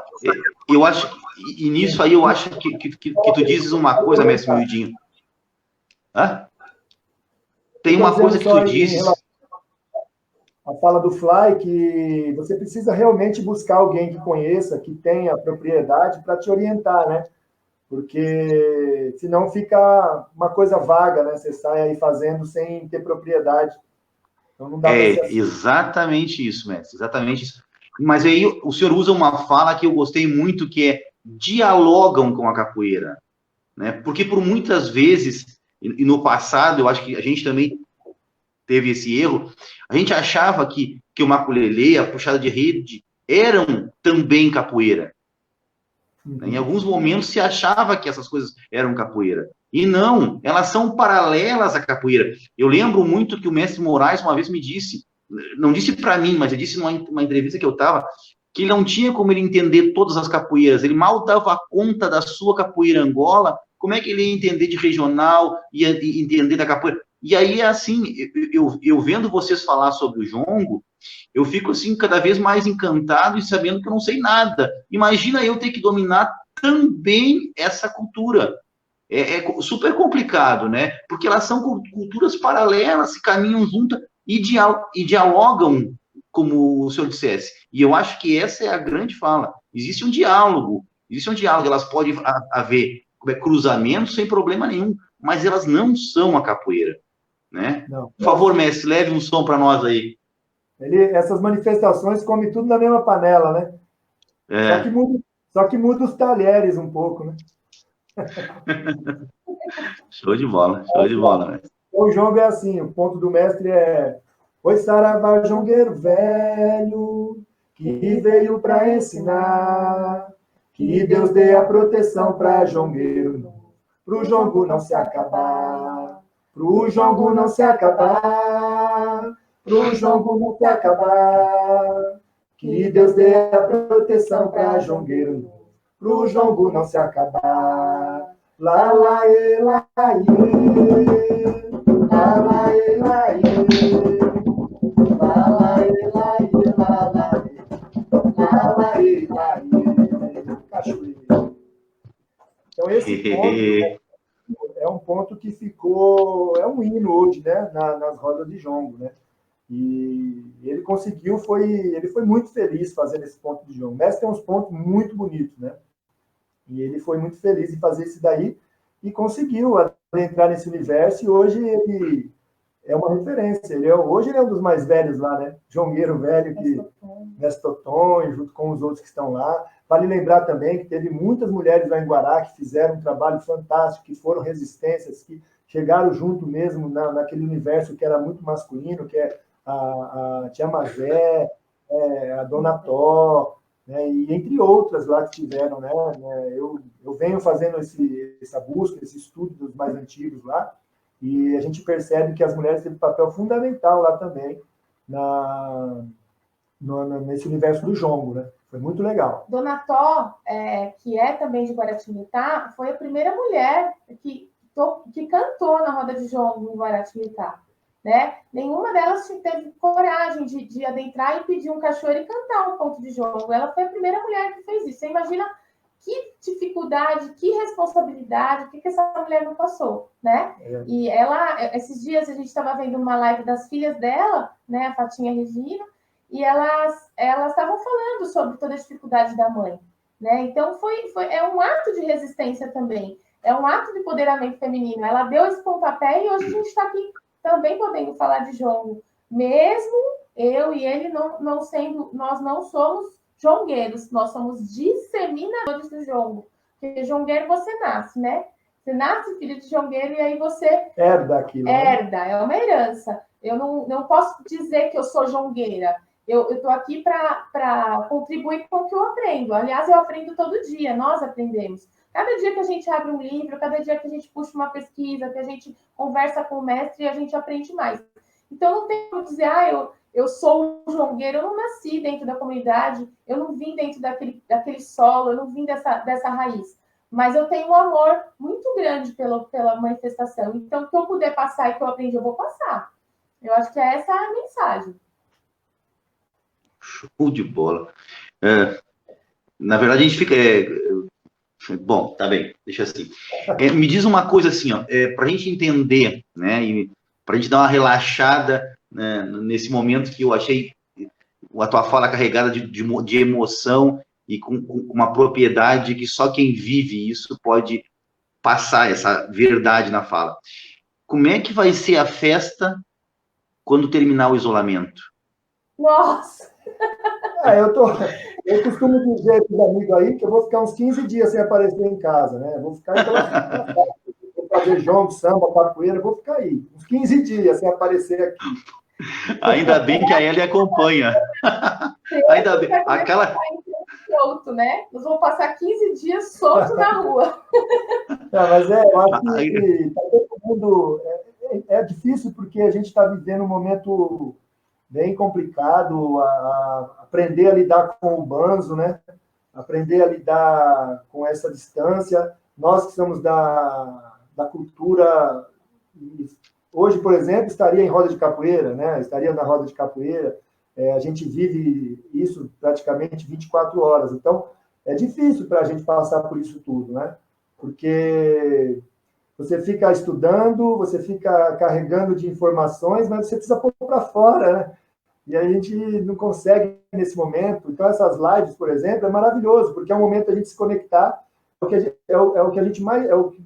Eu acho, e nisso aí eu acho que tu dizes uma coisa, mestre Mildinho. Tem uma coisa que tu dizes... A fala do Fly, que você precisa realmente buscar alguém que conheça, que tenha propriedade para te orientar, né? Porque senão fica uma coisa vaga, né? Você sai aí fazendo sem ter propriedade. Então não dá para ser assim. Exatamente isso, mestre, exatamente isso. Mas aí o senhor usa uma fala que eu gostei muito, que é dialogam com a capoeira, né? Porque por muitas vezes, e no passado, eu acho que a gente também teve esse erro, a gente achava que o maculelê, a puxada de rede, eram também capoeira. Em alguns momentos se achava que essas coisas eram capoeira. E não, elas são paralelas à capoeira. Eu lembro muito que o mestre Moraes uma vez me disse, não disse para mim, mas ele disse numa entrevista que eu estava, que ele não tinha como ele entender todas as capoeiras, ele mal dava conta da sua capoeira Angola, como é que ele ia entender de regional, ia entender da capoeira? E aí, assim, eu vendo vocês falar sobre o jongo, eu fico, assim, cada vez mais encantado e sabendo que eu não sei nada. Imagina eu ter que dominar também essa cultura. É super complicado, né? Porque elas são culturas paralelas, se caminham juntas e dialogam como o senhor dissesse. E eu acho que essa é a grande fala. Existe um diálogo, elas podem haver cruzamentos sem problema nenhum, mas elas não são a capoeira, né? Não. Por favor, mestre, leve um som para nós aí. Essas manifestações comem tudo na mesma panela, né? É. Só que muda os talheres um pouco, né? Show de bola, mestre. O jongo é assim, o ponto do mestre é: oi, saravá, jongueiro velho, que veio para ensinar, que Deus dê a proteção para jongueiro, pro jongo não se acabar, pro jongo não se acabar, pro jongo não se acabar, que Deus dê a proteção para jongueiro, pro jongo não se acabar. Lá, lá, e, lá, e. Lá, lá, e, lá, e. Lá, lá, e, lá, e. Lá, lá, e. Lá, lá, e, lá, e. Cachoeira. Então, esse ponto é um ponto que ficou... É um hino hoje, né? Nas rodas de jongo, né? E ele conseguiu, ele foi muito feliz fazendo esse ponto de jongo. O mestre tem uns pontos muito bonitos, né? E ele foi muito feliz em fazer isso daí e conseguiu entrar nesse universo, e hoje ele é uma referência. Hoje ele é um dos mais velhos lá, né? Jongueiro velho, que Mestre Toton, junto com os outros que estão lá. Vale lembrar também que teve muitas mulheres lá em Guará que fizeram um trabalho fantástico, que foram resistências, que chegaram junto mesmo naquele universo que era muito masculino, que é a Tia Mazé, a Dona Tó, né, e entre outras lá que tiveram, né? Eu venho fazendo essa busca, esse estudo dos mais antigos lá, e a gente percebe que as mulheres têm um papel fundamental lá também nesse universo do jongo, né? Foi muito legal. Dona Tó, que é também de Guaratinguetá, foi a primeira mulher que cantou na roda de jongo em Guaratinguetá. Né? Nenhuma delas teve coragem de adentrar e pedir um cachoeiro e cantar um ponto de jongo. Ela foi a primeira mulher que fez isso. Você imagina que dificuldade, que responsabilidade, o que essa mulher não passou, né? E esses dias a gente estava vendo uma live das filhas dela, né, a Fatinha e a Regina, e elas estavam falando sobre toda a dificuldade da mãe, né? Então é um ato de resistência também, é um ato de empoderamento feminino. Ela deu esse pontapé e hoje a gente está aqui também podendo falar de jongo, mesmo eu e ele não sendo, nós não somos jongueiros, nós somos disseminadores do jongo, porque jongueiro você nasce, né? Você nasce filho de jongueiro e aí você herda aquilo. Herda, é uma herança. Eu não posso dizer que eu sou jongueira. Eu estou aqui para contribuir com o que eu aprendo. Aliás, eu aprendo todo dia, nós aprendemos. Cada dia que a gente abre um livro, cada dia que a gente puxa uma pesquisa, que a gente conversa com o mestre, a gente aprende mais. Então, não tem como dizer, eu sou jongueiro, eu não nasci dentro da comunidade, eu não vim dentro daquele solo, eu não vim dessa raiz. Mas eu tenho um amor muito grande pela manifestação. Então, o que eu puder passar e que eu aprendi, eu vou passar. Eu acho que essa é a mensagem. Show de bola. Na verdade, a gente fica... Bom, tá bem, deixa assim. Me diz uma coisa assim, para a gente entender, né, e para a gente dar uma relaxada, né, nesse momento que eu achei a tua fala carregada de emoção e com uma propriedade que só quem vive isso pode passar essa verdade na fala. Como é que vai ser a festa quando terminar o isolamento? Nossa! Eu costumo dizer para os amigos aí que eu vou ficar uns 15 dias sem aparecer em casa, né? Eu vou ficar vou fazer jongo, samba, capoeira, vou ficar aí. Uns 15 dias sem aparecer aqui. Ainda bem que a Ellie acompanha. Ainda bem. Solto, né? Nós vamos passar 15 dias soltos na rua. Mas eu acho que tá todo mundo... É difícil porque a gente está vivendo um momento bem complicado, aprender a lidar com o banzo, né? Aprender a lidar com essa distância. Nós que somos da cultura... Hoje, por exemplo, estaria em roda de capoeira, né? Estaria na roda de capoeira. A gente vive isso praticamente 24 horas. Então, é difícil para a gente passar por isso tudo, né? Porque você fica estudando, você fica carregando de informações, mas você precisa pôr para fora, né? e a gente não consegue nesse momento. Então, essas lives, por exemplo, é maravilhoso, porque é um momento a gente se conectar, é o que a gente mais, é o que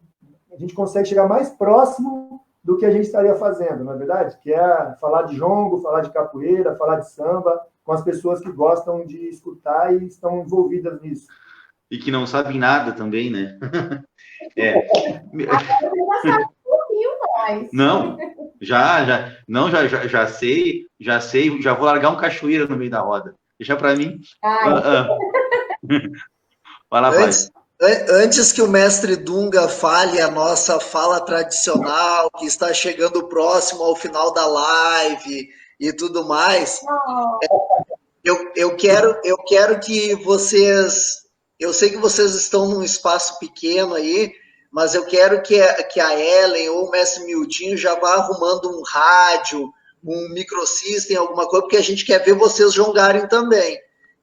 a gente consegue chegar mais próximo do que a gente estaria fazendo, não é verdade? Que é falar de jongo, falar de capoeira, falar de samba, com as pessoas que gostam de escutar e estão envolvidas nisso. E que não sabem nada também, né? Não, já sei, já vou largar um cachoeira no meio da roda. Deixa para mim. Vai lá, Antes que o mestre Dunga fale a nossa fala tradicional, que está chegando próximo ao final da live e tudo mais, eu quero que vocês... Eu sei que vocês estão num espaço pequeno aí, mas eu quero que a Ellen ou o mestre Mildinho já vá arrumando um rádio, um microsystem, alguma coisa, porque a gente quer ver vocês jongarem também.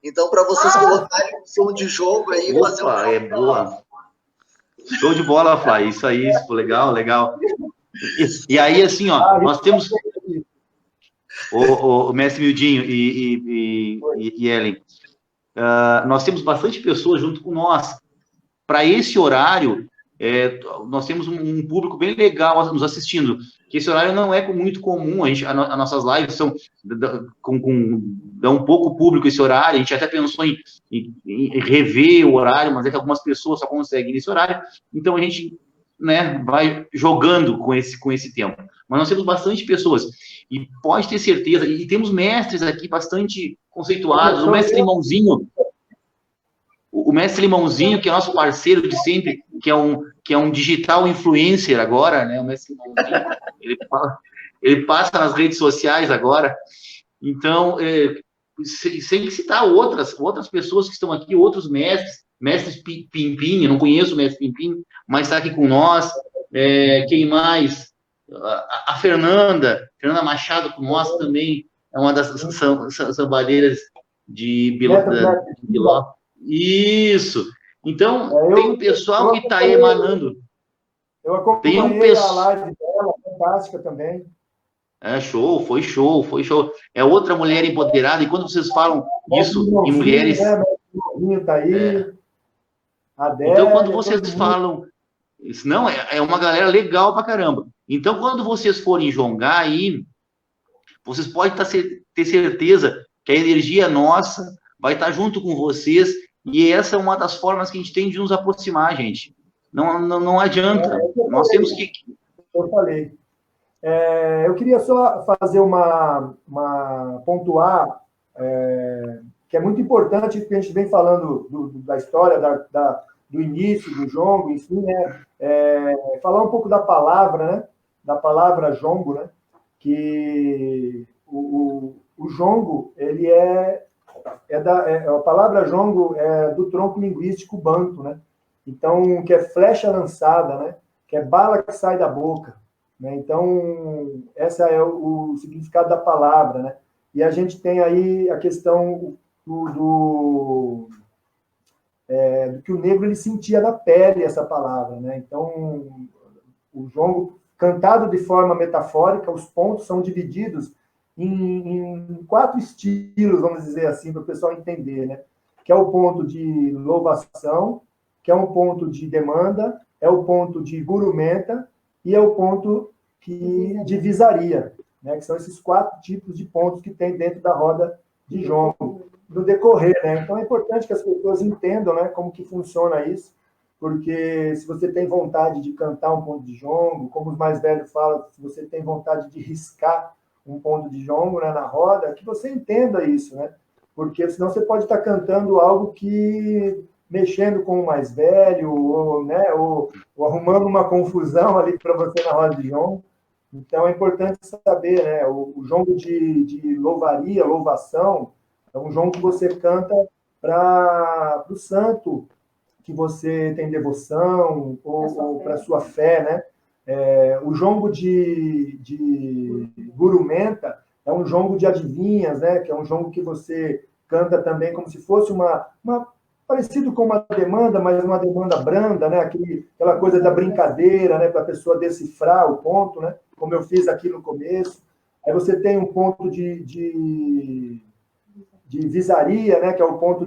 Então, para vocês colocarem um som de jogo aí... Opa, fazer um é boa. Show de bola, Flávio. Isso aí, legal. E aí, assim, ó, nós temos... O mestre Mildinho e Ellen, nós temos bastante pessoas junto com nós. Para esse horário, nós temos um público bem legal nos assistindo, que esse horário não é muito comum, as nossas lives dão um pouco público esse horário, a gente até pensou em rever o horário, mas é que algumas pessoas só conseguem nesse horário, então a gente, né, vai jogando com esse tempo. Mas nós temos bastante pessoas, e pode ter certeza, e temos mestres aqui bastante conceituados, o mestre Limãozinho, que é nosso parceiro de sempre, que é um digital influencer agora, né? O mestre Limãozinho, ele passa nas redes sociais agora. Então, sem citar outras pessoas que estão aqui, outros mestres Pimpim, eu não conheço o mestre Pimpim, mas está aqui com nós. Quem mais? A Fernanda Machado com nós também, é uma das sambadeiras de Biló. Isso. Então, tem um pessoal que está emanando. Eu acompanhei a live dela, fantástica também. Foi show. É outra mulher empoderada, e quando vocês falam isso em mulheres... Tá aí, então, quando vocês falam... Não, é uma galera legal pra caramba. Então, quando vocês forem jongar aí, vocês podem ter certeza que a energia nossa vai estar junto com vocês, e essa é uma das formas que a gente tem de nos aproximar, gente. Não adianta. Nós temos que... Eu falei. Eu queria só fazer pontuar, que é muito importante, porque a gente vem falando da história, do início do jongo, enfim, falar um pouco da palavra, né? Da palavra jongo, né? Que o jongo, ele a palavra jongo é do tronco linguístico banto, né? Então, que é flecha lançada, né? Que é bala que sai da boca, né? Então, essa é o significado da palavra, né? E a gente tem aí a questão do que o negro ele sentia na pele essa palavra, né? Então, o jongo cantado de forma metafórica, os pontos são divididos em 4 estilos, vamos dizer assim, para o pessoal entender, né? Que é o ponto de louvação, que é um ponto de demanda, é o ponto de gurumenta e é o ponto de visaria, né? Que são esses 4 tipos de pontos que tem dentro da roda de jongo no decorrer, né? Então é importante que as pessoas entendam, né, como que funciona isso, porque se você tem vontade de cantar um ponto de jongo, como os mais velhos falam, se você tem vontade de riscar um ponto de jongo, né, na roda, que você entenda isso, né? Porque senão você pode estar cantando algo que mexendo com o mais velho, ou arrumando uma confusão ali para você na roda de jongo. Então é importante saber, né? O jongo de louvaria, louvação, é um jongo que você canta para o santo que você tem devoção, ou para a sua fé, né? O jongo de gurumenta é um jongo de adivinhas, né? Que é um jongo que você canta também como se fosse parecido com uma demanda, mas uma demanda branda, né? Aquela coisa da brincadeira, né? Para a pessoa decifrar o ponto, né? Como eu fiz aqui no começo. Aí você tem um ponto de visaria, né, que é o ponto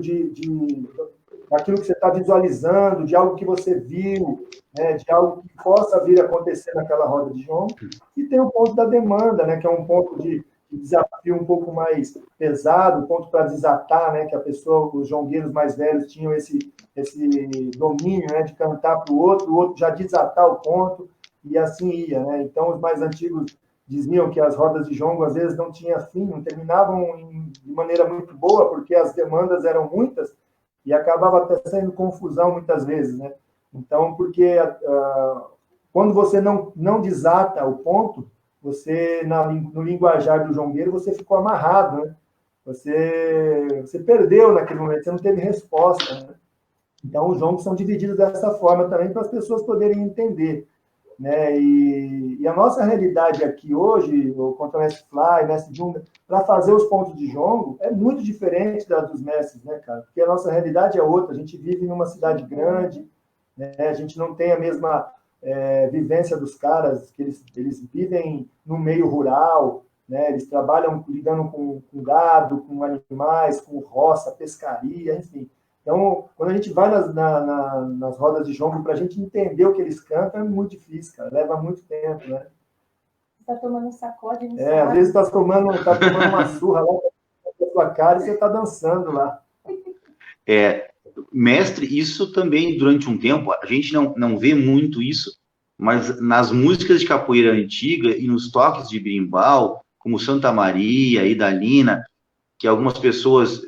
daquilo que você está visualizando, de algo que você viu, né, de algo que possa vir a acontecer naquela roda de jongo. E tem o ponto da demanda, né, que é um ponto de desafio um pouco mais pesado, ponto para desatar, né, que a pessoa, os jongueiros mais velhos tinham esse domínio, né, de cantar para o outro já desatar o ponto, e assim ia, né? Então, os mais antigos diziam que as rodas de jongo, às vezes, não tinham fim, não terminavam de maneira muito boa, porque as demandas eram muitas, e acabava até saindo confusão muitas vezes, né? Então, porque quando você não desata o ponto, você, no linguajar do jongueiro, você ficou amarrado, né? Você perdeu naquele momento, você não teve resposta, né? Então, os jongos são divididos dessa forma também para as pessoas poderem entender, né? E a nossa realidade aqui hoje, o contra mestre Fly, mestre Jung, para fazer os pontos de jongo, é muito diferente da dos mestres, né, cara? Porque a nossa realidade é outra. A gente vive numa cidade grande, né? A gente não tem a mesma vivência dos caras, que eles vivem no meio rural, né? Eles trabalham lidando com gado, com animais, com roça, pescaria, enfim. Então, quando a gente vai nas rodas de jongo, para a gente entender o que eles cantam, é muito difícil, cara. Leva muito tempo, né? Você está tomando um sacode, não às vezes está tomando uma surra lá na sua cara e você está dançando lá. Mestre, isso também, durante um tempo, a gente não vê muito isso, mas nas músicas de capoeira antiga e nos toques de berimbau, como Santa Maria, Idalina, que algumas pessoas,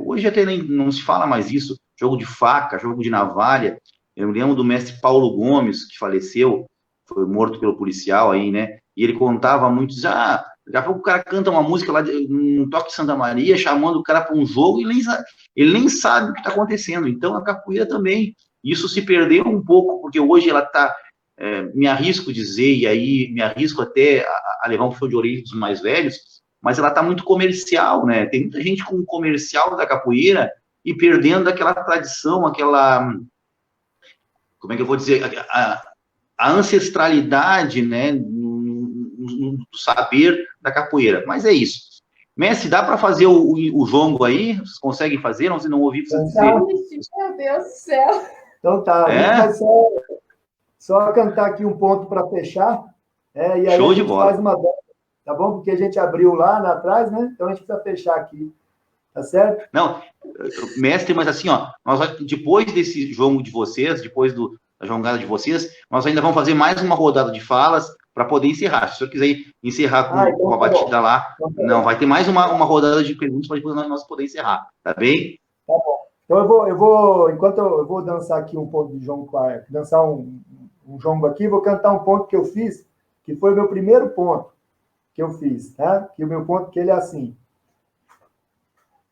hoje até nem não se fala mais isso, jogo de faca, jogo de navalha. Eu me lembro do mestre Paulo Gomes, que faleceu, foi morto pelo policial aí, né? E ele contava muito, daqui a pouco o cara canta uma música lá, um toque de Santa Maria, chamando o cara para um jogo, e ele nem sabe o que está acontecendo. Então, a capoeira também, isso se perdeu um pouco, porque hoje ela está, me arrisco dizer, e aí me arrisco até a levar um puxão de orelha dos mais velhos, mas ela está muito comercial, né? Tem muita gente com comercial da capoeira e perdendo aquela tradição, aquela, como é que eu vou dizer, a ancestralidade, né, no saber da capoeira. Mas é isso. Mestre, dá para fazer o jongo aí? Vocês conseguem fazer? Não, se não ouvi vocês dizer. Meu Deus do céu. Então tá, a gente vai só cantar aqui um ponto para fechar. E aí Show a gente de bola. faz uma dança, tá bom? Porque a gente abriu lá atrás, né? Então a gente precisa fechar aqui. Tá certo? Não, mestre, mas assim, ó, depois desse jongo de vocês, depois da jongada de vocês, nós ainda vamos fazer mais uma rodada de falas para poder encerrar. Se o senhor quiser encerrar com a batida lá, não, vai ter mais uma rodada de perguntas para depois nós poder encerrar, tá bem? Tá bom. Então eu vou enquanto eu vou dançar aqui um ponto de jongo, dançar um jongo aqui, vou cantar um ponto que eu fiz, que foi o meu primeiro ponto que eu fiz, tá? Que o meu ponto que ele é assim: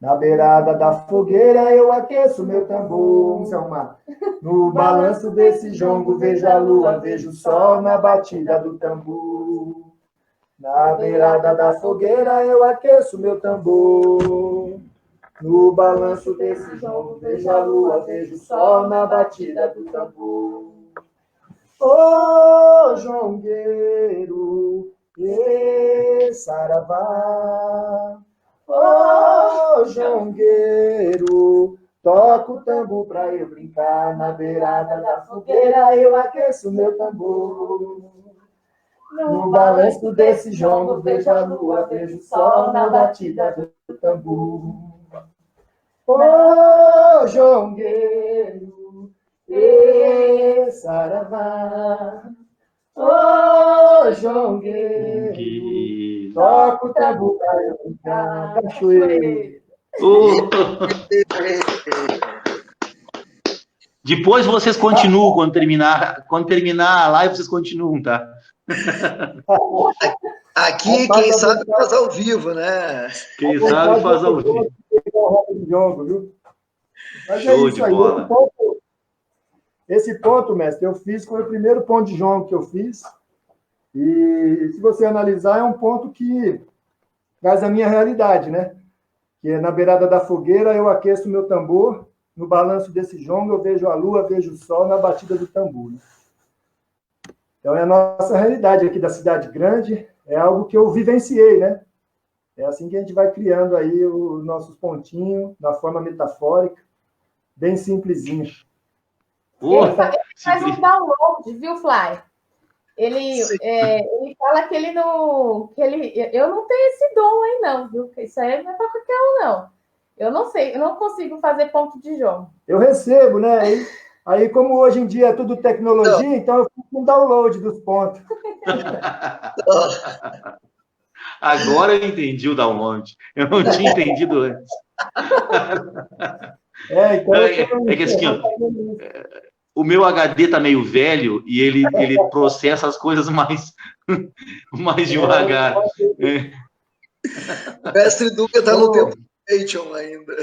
na beirada da fogueira eu aqueço meu tambor, no balanço desse jongo vejo a lua, vejo o sol na batida do tambor. Na beirada da fogueira eu aqueço meu tambor, no balanço desse jongo vejo a lua, vejo o sol na batida do tambor. Ô jongueiro, saravá, ô jongueiro, toco o tambor pra eu brincar, na beirada da fogueira eu aqueço meu tambor. No balanço desse jongo vejo a lua, vejo o sol na batida do tambor. Ô jongueiro, saravá, ô jongueiro, toco o tambor pra eu brincar, cachoeira. Depois vocês continuam, quando terminar a live, vocês continuam, tá? Aqui, quem sabe faz ao vivo, né? Quem sabe faz ao vivo. Show de bola. Esse ponto, mestre, eu fiz, foi o primeiro ponto de jongo que eu fiz. E se você analisar, é um ponto que traz a minha realidade, né? Que é na beirada da fogueira eu aqueço meu tambor, no balanço desse jongo eu vejo a lua, vejo o sol na batida do tambor. Né? Então é a nossa realidade aqui da cidade grande, é algo que eu vivenciei, né? É assim que a gente vai criando aí os nossos pontinhos, na forma metafórica, bem simplesinho. Ele faz um download, viu, Fly? Ele fala que ele não. Eu não tenho esse dom aí, não, viu? Isso aí não é para qualquer um, não. Eu não sei, eu não consigo fazer ponto de João. Eu recebo, né? Aí, como hoje em dia é tudo tecnologia, não. Então eu fico com download dos pontos. Agora eu entendi o download. Eu não tinha entendido antes. Então que assim, ó, o meu HD tá meio velho e ele processa as coisas mais devagar. O mestre Dunga tá no tempo do Pentium ainda.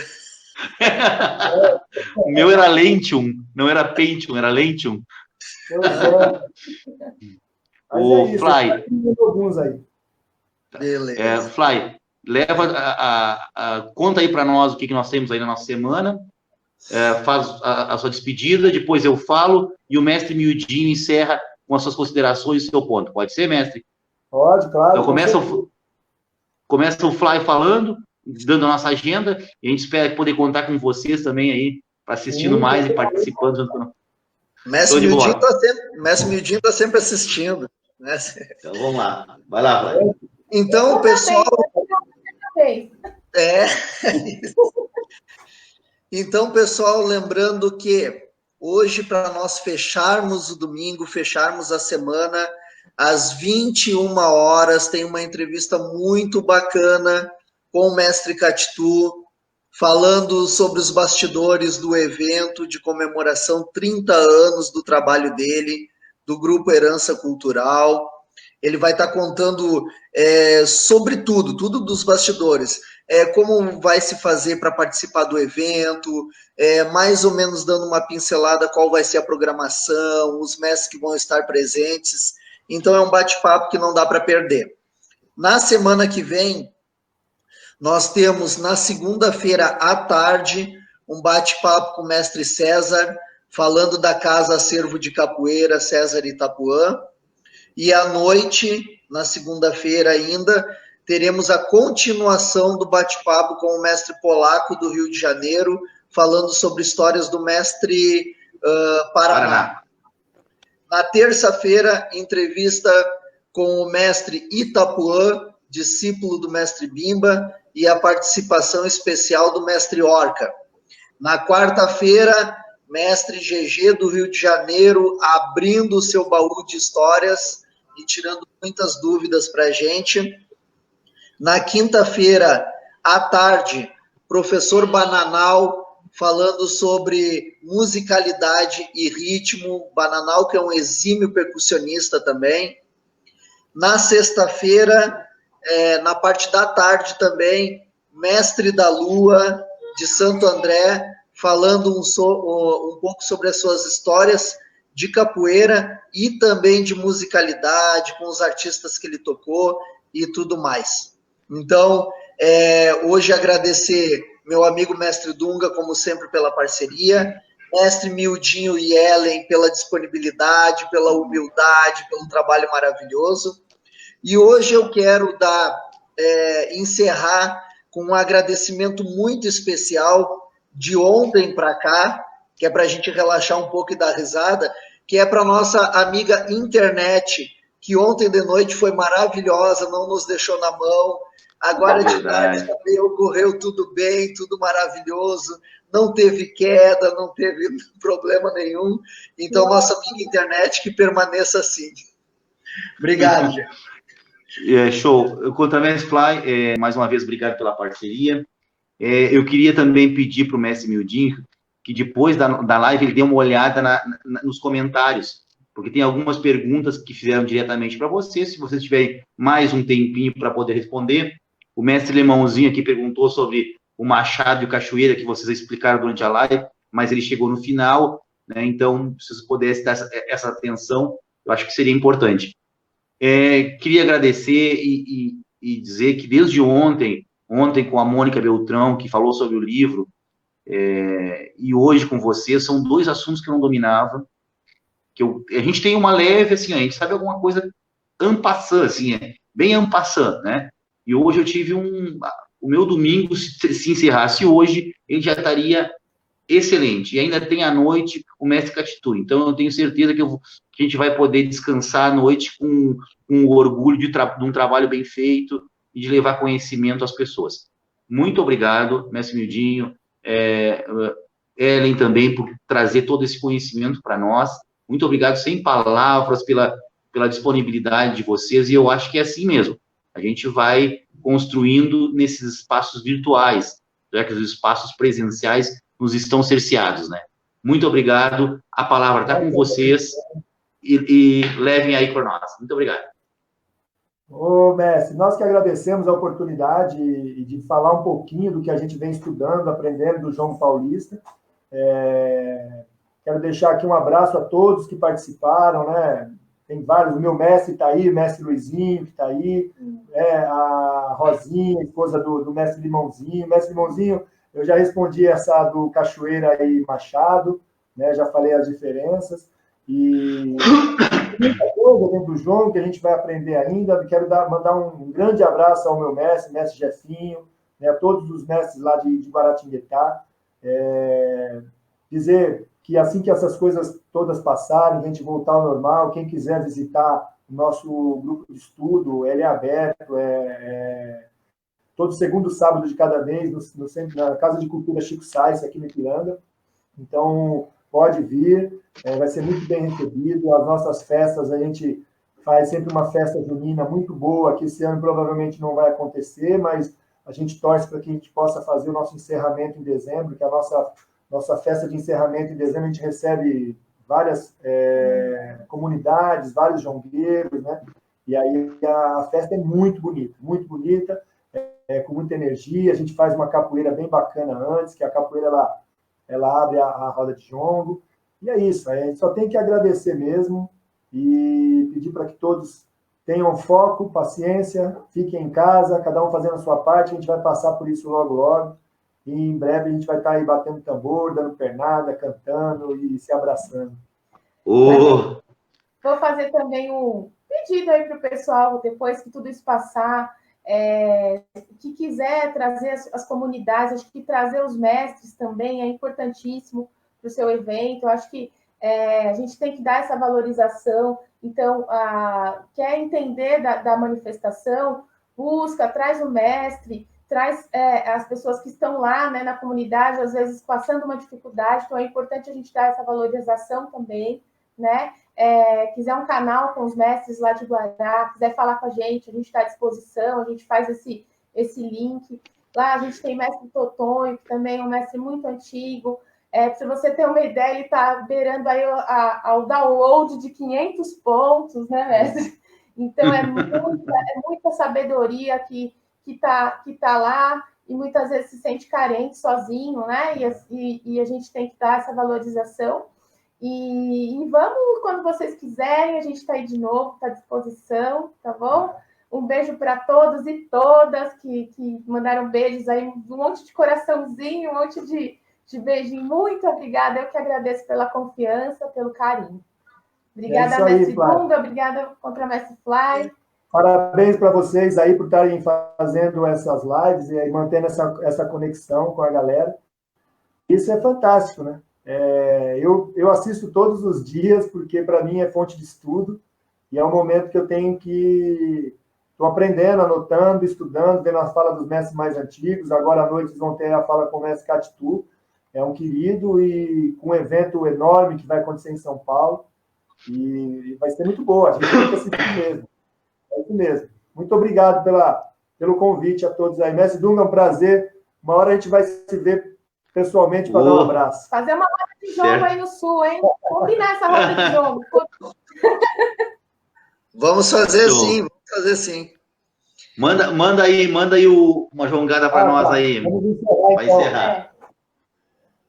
O meu era Lentium, não era Pentium, era Lentium. O Fly. Alguns aí. Beleza. Fly, conta aí para nós o que nós temos aí na nossa semana. Faz a sua despedida, depois eu falo e o mestre Miudinho encerra com as suas considerações e o seu ponto. Pode ser, mestre? Pode, claro. Então começa o Fly falando, dando a nossa agenda, e a gente espera poder contar com vocês também aí, assistindo mais e participando junto com nós. Mestre Miudinho está sempre assistindo. Né? Então vamos lá. Vai lá, Fly. Então, pessoal... Então, pessoal, lembrando que hoje, para nós fecharmos o domingo, fecharmos a semana, às 21 horas, tem uma entrevista muito bacana com o mestre Catitu, falando sobre os bastidores do evento de comemoração 30 anos do trabalho dele, do Grupo Herança Cultural. Ele vai estar contando sobre tudo dos bastidores, como vai se fazer para participar do evento, mais ou menos dando uma pincelada qual vai ser a programação, os mestres que vão estar presentes. Então é um bate-papo que não dá para perder. Na semana que vem, nós temos na segunda-feira à tarde um bate-papo com o mestre César, falando da Casa Acervo de Capoeira, César Itapuã. E à noite, na segunda-feira ainda, teremos a continuação do bate-papo com o mestre Polaco do Rio de Janeiro, falando sobre histórias do mestre Paraná. Na terça-feira, entrevista com o mestre Itapuã, discípulo do mestre Bimba, e a participação especial do mestre Orca. Na quarta-feira, mestre GG do Rio de Janeiro, abrindo o seu baú de histórias e tirando muitas dúvidas para a gente. Na quinta-feira, à tarde, professor Bananal, falando sobre musicalidade e ritmo. Bananal, que é um exímio percussionista também. Na sexta-feira, na parte da tarde também, mestre da Lua, de Santo André, falando um pouco sobre as suas histórias de capoeira e também de musicalidade, com os artistas que ele tocou e tudo mais. Então, hoje agradecer meu amigo mestre Dunga, como sempre, pela parceria, mestre Miudinho e Ellen pela disponibilidade, pela humildade, pelo trabalho maravilhoso. E hoje eu quero encerrar com um agradecimento muito especial de ontem para cá, que é para a gente relaxar um pouco e dar risada, que é para nossa amiga internet, que ontem de noite foi maravilhosa, não nos deixou na mão. Agora de tarde também ocorreu tudo bem, tudo maravilhoso, não teve queda, não teve problema nenhum. Então, nossa amiga internet, que permaneça assim. Obrigado, gente. Show. Quanto a Mestre Fly, mais uma vez, obrigado pela parceria. Eu queria também pedir para o mestre Miudinho que depois da live ele dê uma olhada nos comentários, porque tem algumas perguntas que fizeram diretamente para você. Se vocês tiverem mais um tempinho para poder responder, o mestre Lemãozinho aqui perguntou sobre o Machado e o Cachoeira, que vocês explicaram durante a live, mas ele chegou no final, né? Então, se vocês pudessem dar essa atenção, eu acho que seria importante. Queria agradecer e dizer que desde ontem com a Mônica Beltrão, que falou sobre o livro, e hoje com você, são dois assuntos que eu não dominava, a gente tem uma leve, assim, a gente sabe alguma coisa en passant, assim, bem en passant, né? E hoje eu tive o meu domingo, se encerrasse hoje, ele já estaria excelente. E ainda tem à noite o Mestre Catitu. Então, eu tenho certeza que a gente vai poder descansar à noite com o orgulho de um trabalho bem feito e de levar conhecimento às pessoas. Muito obrigado, Mestre Mildinho, Ellen também, por trazer todo esse conhecimento para nós. Muito obrigado, sem palavras, pela disponibilidade de vocês, e eu acho que é assim mesmo. A gente vai construindo nesses espaços virtuais, já que os espaços presenciais nos estão cerceados, né? Muito obrigado, a palavra está com vocês, e levem aí por nós. Muito obrigado. Ô, mestre, nós que agradecemos a oportunidade de falar um pouquinho do que a gente vem estudando, aprendendo do João Paulista. Quero deixar aqui um abraço a todos que participaram, né? Tem vários, o meu mestre está aí, o mestre Luizinho, que está aí, a Rosinha, esposa do mestre Limãozinho. Mestre Limãozinho, eu já respondi essa do Cachoeira e Machado, né? Já falei as diferenças. E muita coisa dentro do João que a gente vai aprender ainda. Quero mandar um grande abraço ao meu mestre Jefinho, né? A todos os mestres lá de Guaratinguetá. Dizer que assim que essas coisas todas passarem, a gente voltar ao normal, quem quiser visitar o nosso grupo de estudo, ele é aberto, todo segundo sábado de cada mês, na Casa de Cultura Chico Sainz, aqui no Ipiranga. Então, pode vir, vai ser muito bem recebido. As nossas festas, a gente faz sempre uma festa junina muito boa, que esse ano provavelmente não vai acontecer, mas a gente torce para que a gente possa fazer o nosso encerramento em dezembro, que a nossa festa de encerramento em dezembro, a gente recebe várias comunidades, vários jongueiros, né? E aí a festa é muito bonita, com muita energia. A gente faz uma capoeira bem bacana antes, que a capoeira ela abre a roda de jongo. E é isso, a gente só tem que agradecer mesmo e pedir para que todos tenham foco, paciência, fiquem em casa, cada um fazendo a sua parte. A gente vai passar por isso logo, logo. E em breve a gente vai estar aí batendo tambor, dando pernada, cantando e se abraçando. Vou fazer também um pedido aí para o pessoal, depois que tudo isso passar, que quiser trazer as comunidades, acho que trazer os mestres também é importantíssimo para o seu evento. Eu acho que a gente tem que dar essa valorização. Então, quer entender da manifestação, traz o mestre, traz as pessoas que estão lá, né, na comunidade, às vezes passando uma dificuldade. Então, é importante a gente dar essa valorização também, né? Quiser um canal com os mestres lá de Guará, quiser falar com a gente está à disposição, a gente faz esse link. Lá a gente tem mestre Totonho, que também é um mestre muito antigo. Para você ter uma ideia, ele está beirando aí ao download de 500 pontos, né, mestre? Então, é muita sabedoria que tá lá, e muitas vezes se sente carente sozinho, né? E a gente tem que dar essa valorização. E vamos, quando vocês quiserem, a gente está aí de novo, está à disposição, tá bom? Um beijo para todos e todas que mandaram beijos aí, um monte de coraçãozinho, um monte de beijinho. Muito obrigada, eu que agradeço pela confiança, pelo carinho. Obrigada, mestre Dunga, obrigada, Contramestre Fly. Parabéns para vocês aí por estarem fazendo essas lives e aí mantendo essa conexão com a galera. Isso é fantástico, né? Eu assisto todos os dias, porque para mim é fonte de estudo, e é um momento que eu tenho que... Estou aprendendo, anotando, estudando, vendo a fala dos mestres mais antigos. Agora à noite vão ter a fala com o mestre Catitu, é um querido, e com um evento enorme que vai acontecer em São Paulo, e vai ser muito boa, a gente tem que assistir mesmo. É isso mesmo. Muito obrigado pelo convite a todos aí. Mestre Dunga, é um prazer. Uma hora a gente vai se ver pessoalmente para dar um abraço. Fazer uma roda de jogo aí no Sul, hein? Combinar essa roda de jogo. Vamos fazer sim. Manda aí uma jongada para nós aí. Vamos encerrar, vai encerrar.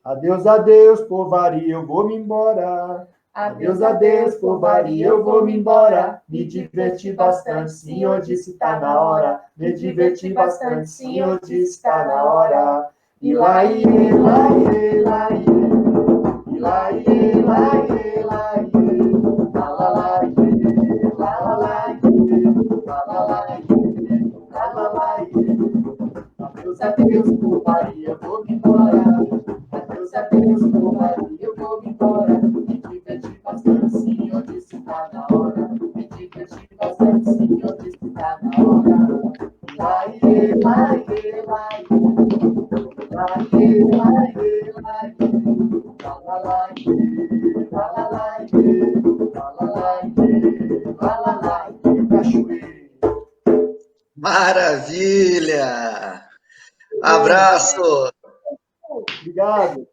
Adeus, povaria, eu vou me embora. Adeus, povaria, eu vou me embora. Me diverti bastante, senhor disse tá na hora. Me diverti bastante, senhor disse tá na hora. Ilaie, laie, laie. Ilaie, laie, laie. La la laie, la la laie. se acostumar, eu vou embora. Me divertir bastante, sim, onde se tá na hora. Me divertir bastante, sim, onde se tá na hora. Laie, laie, laie. Laie, laie, laie. Lalalaie, lalalaie, lalalaie, lalalaie, cachoeira. Maravilha! Abraço! Obrigado.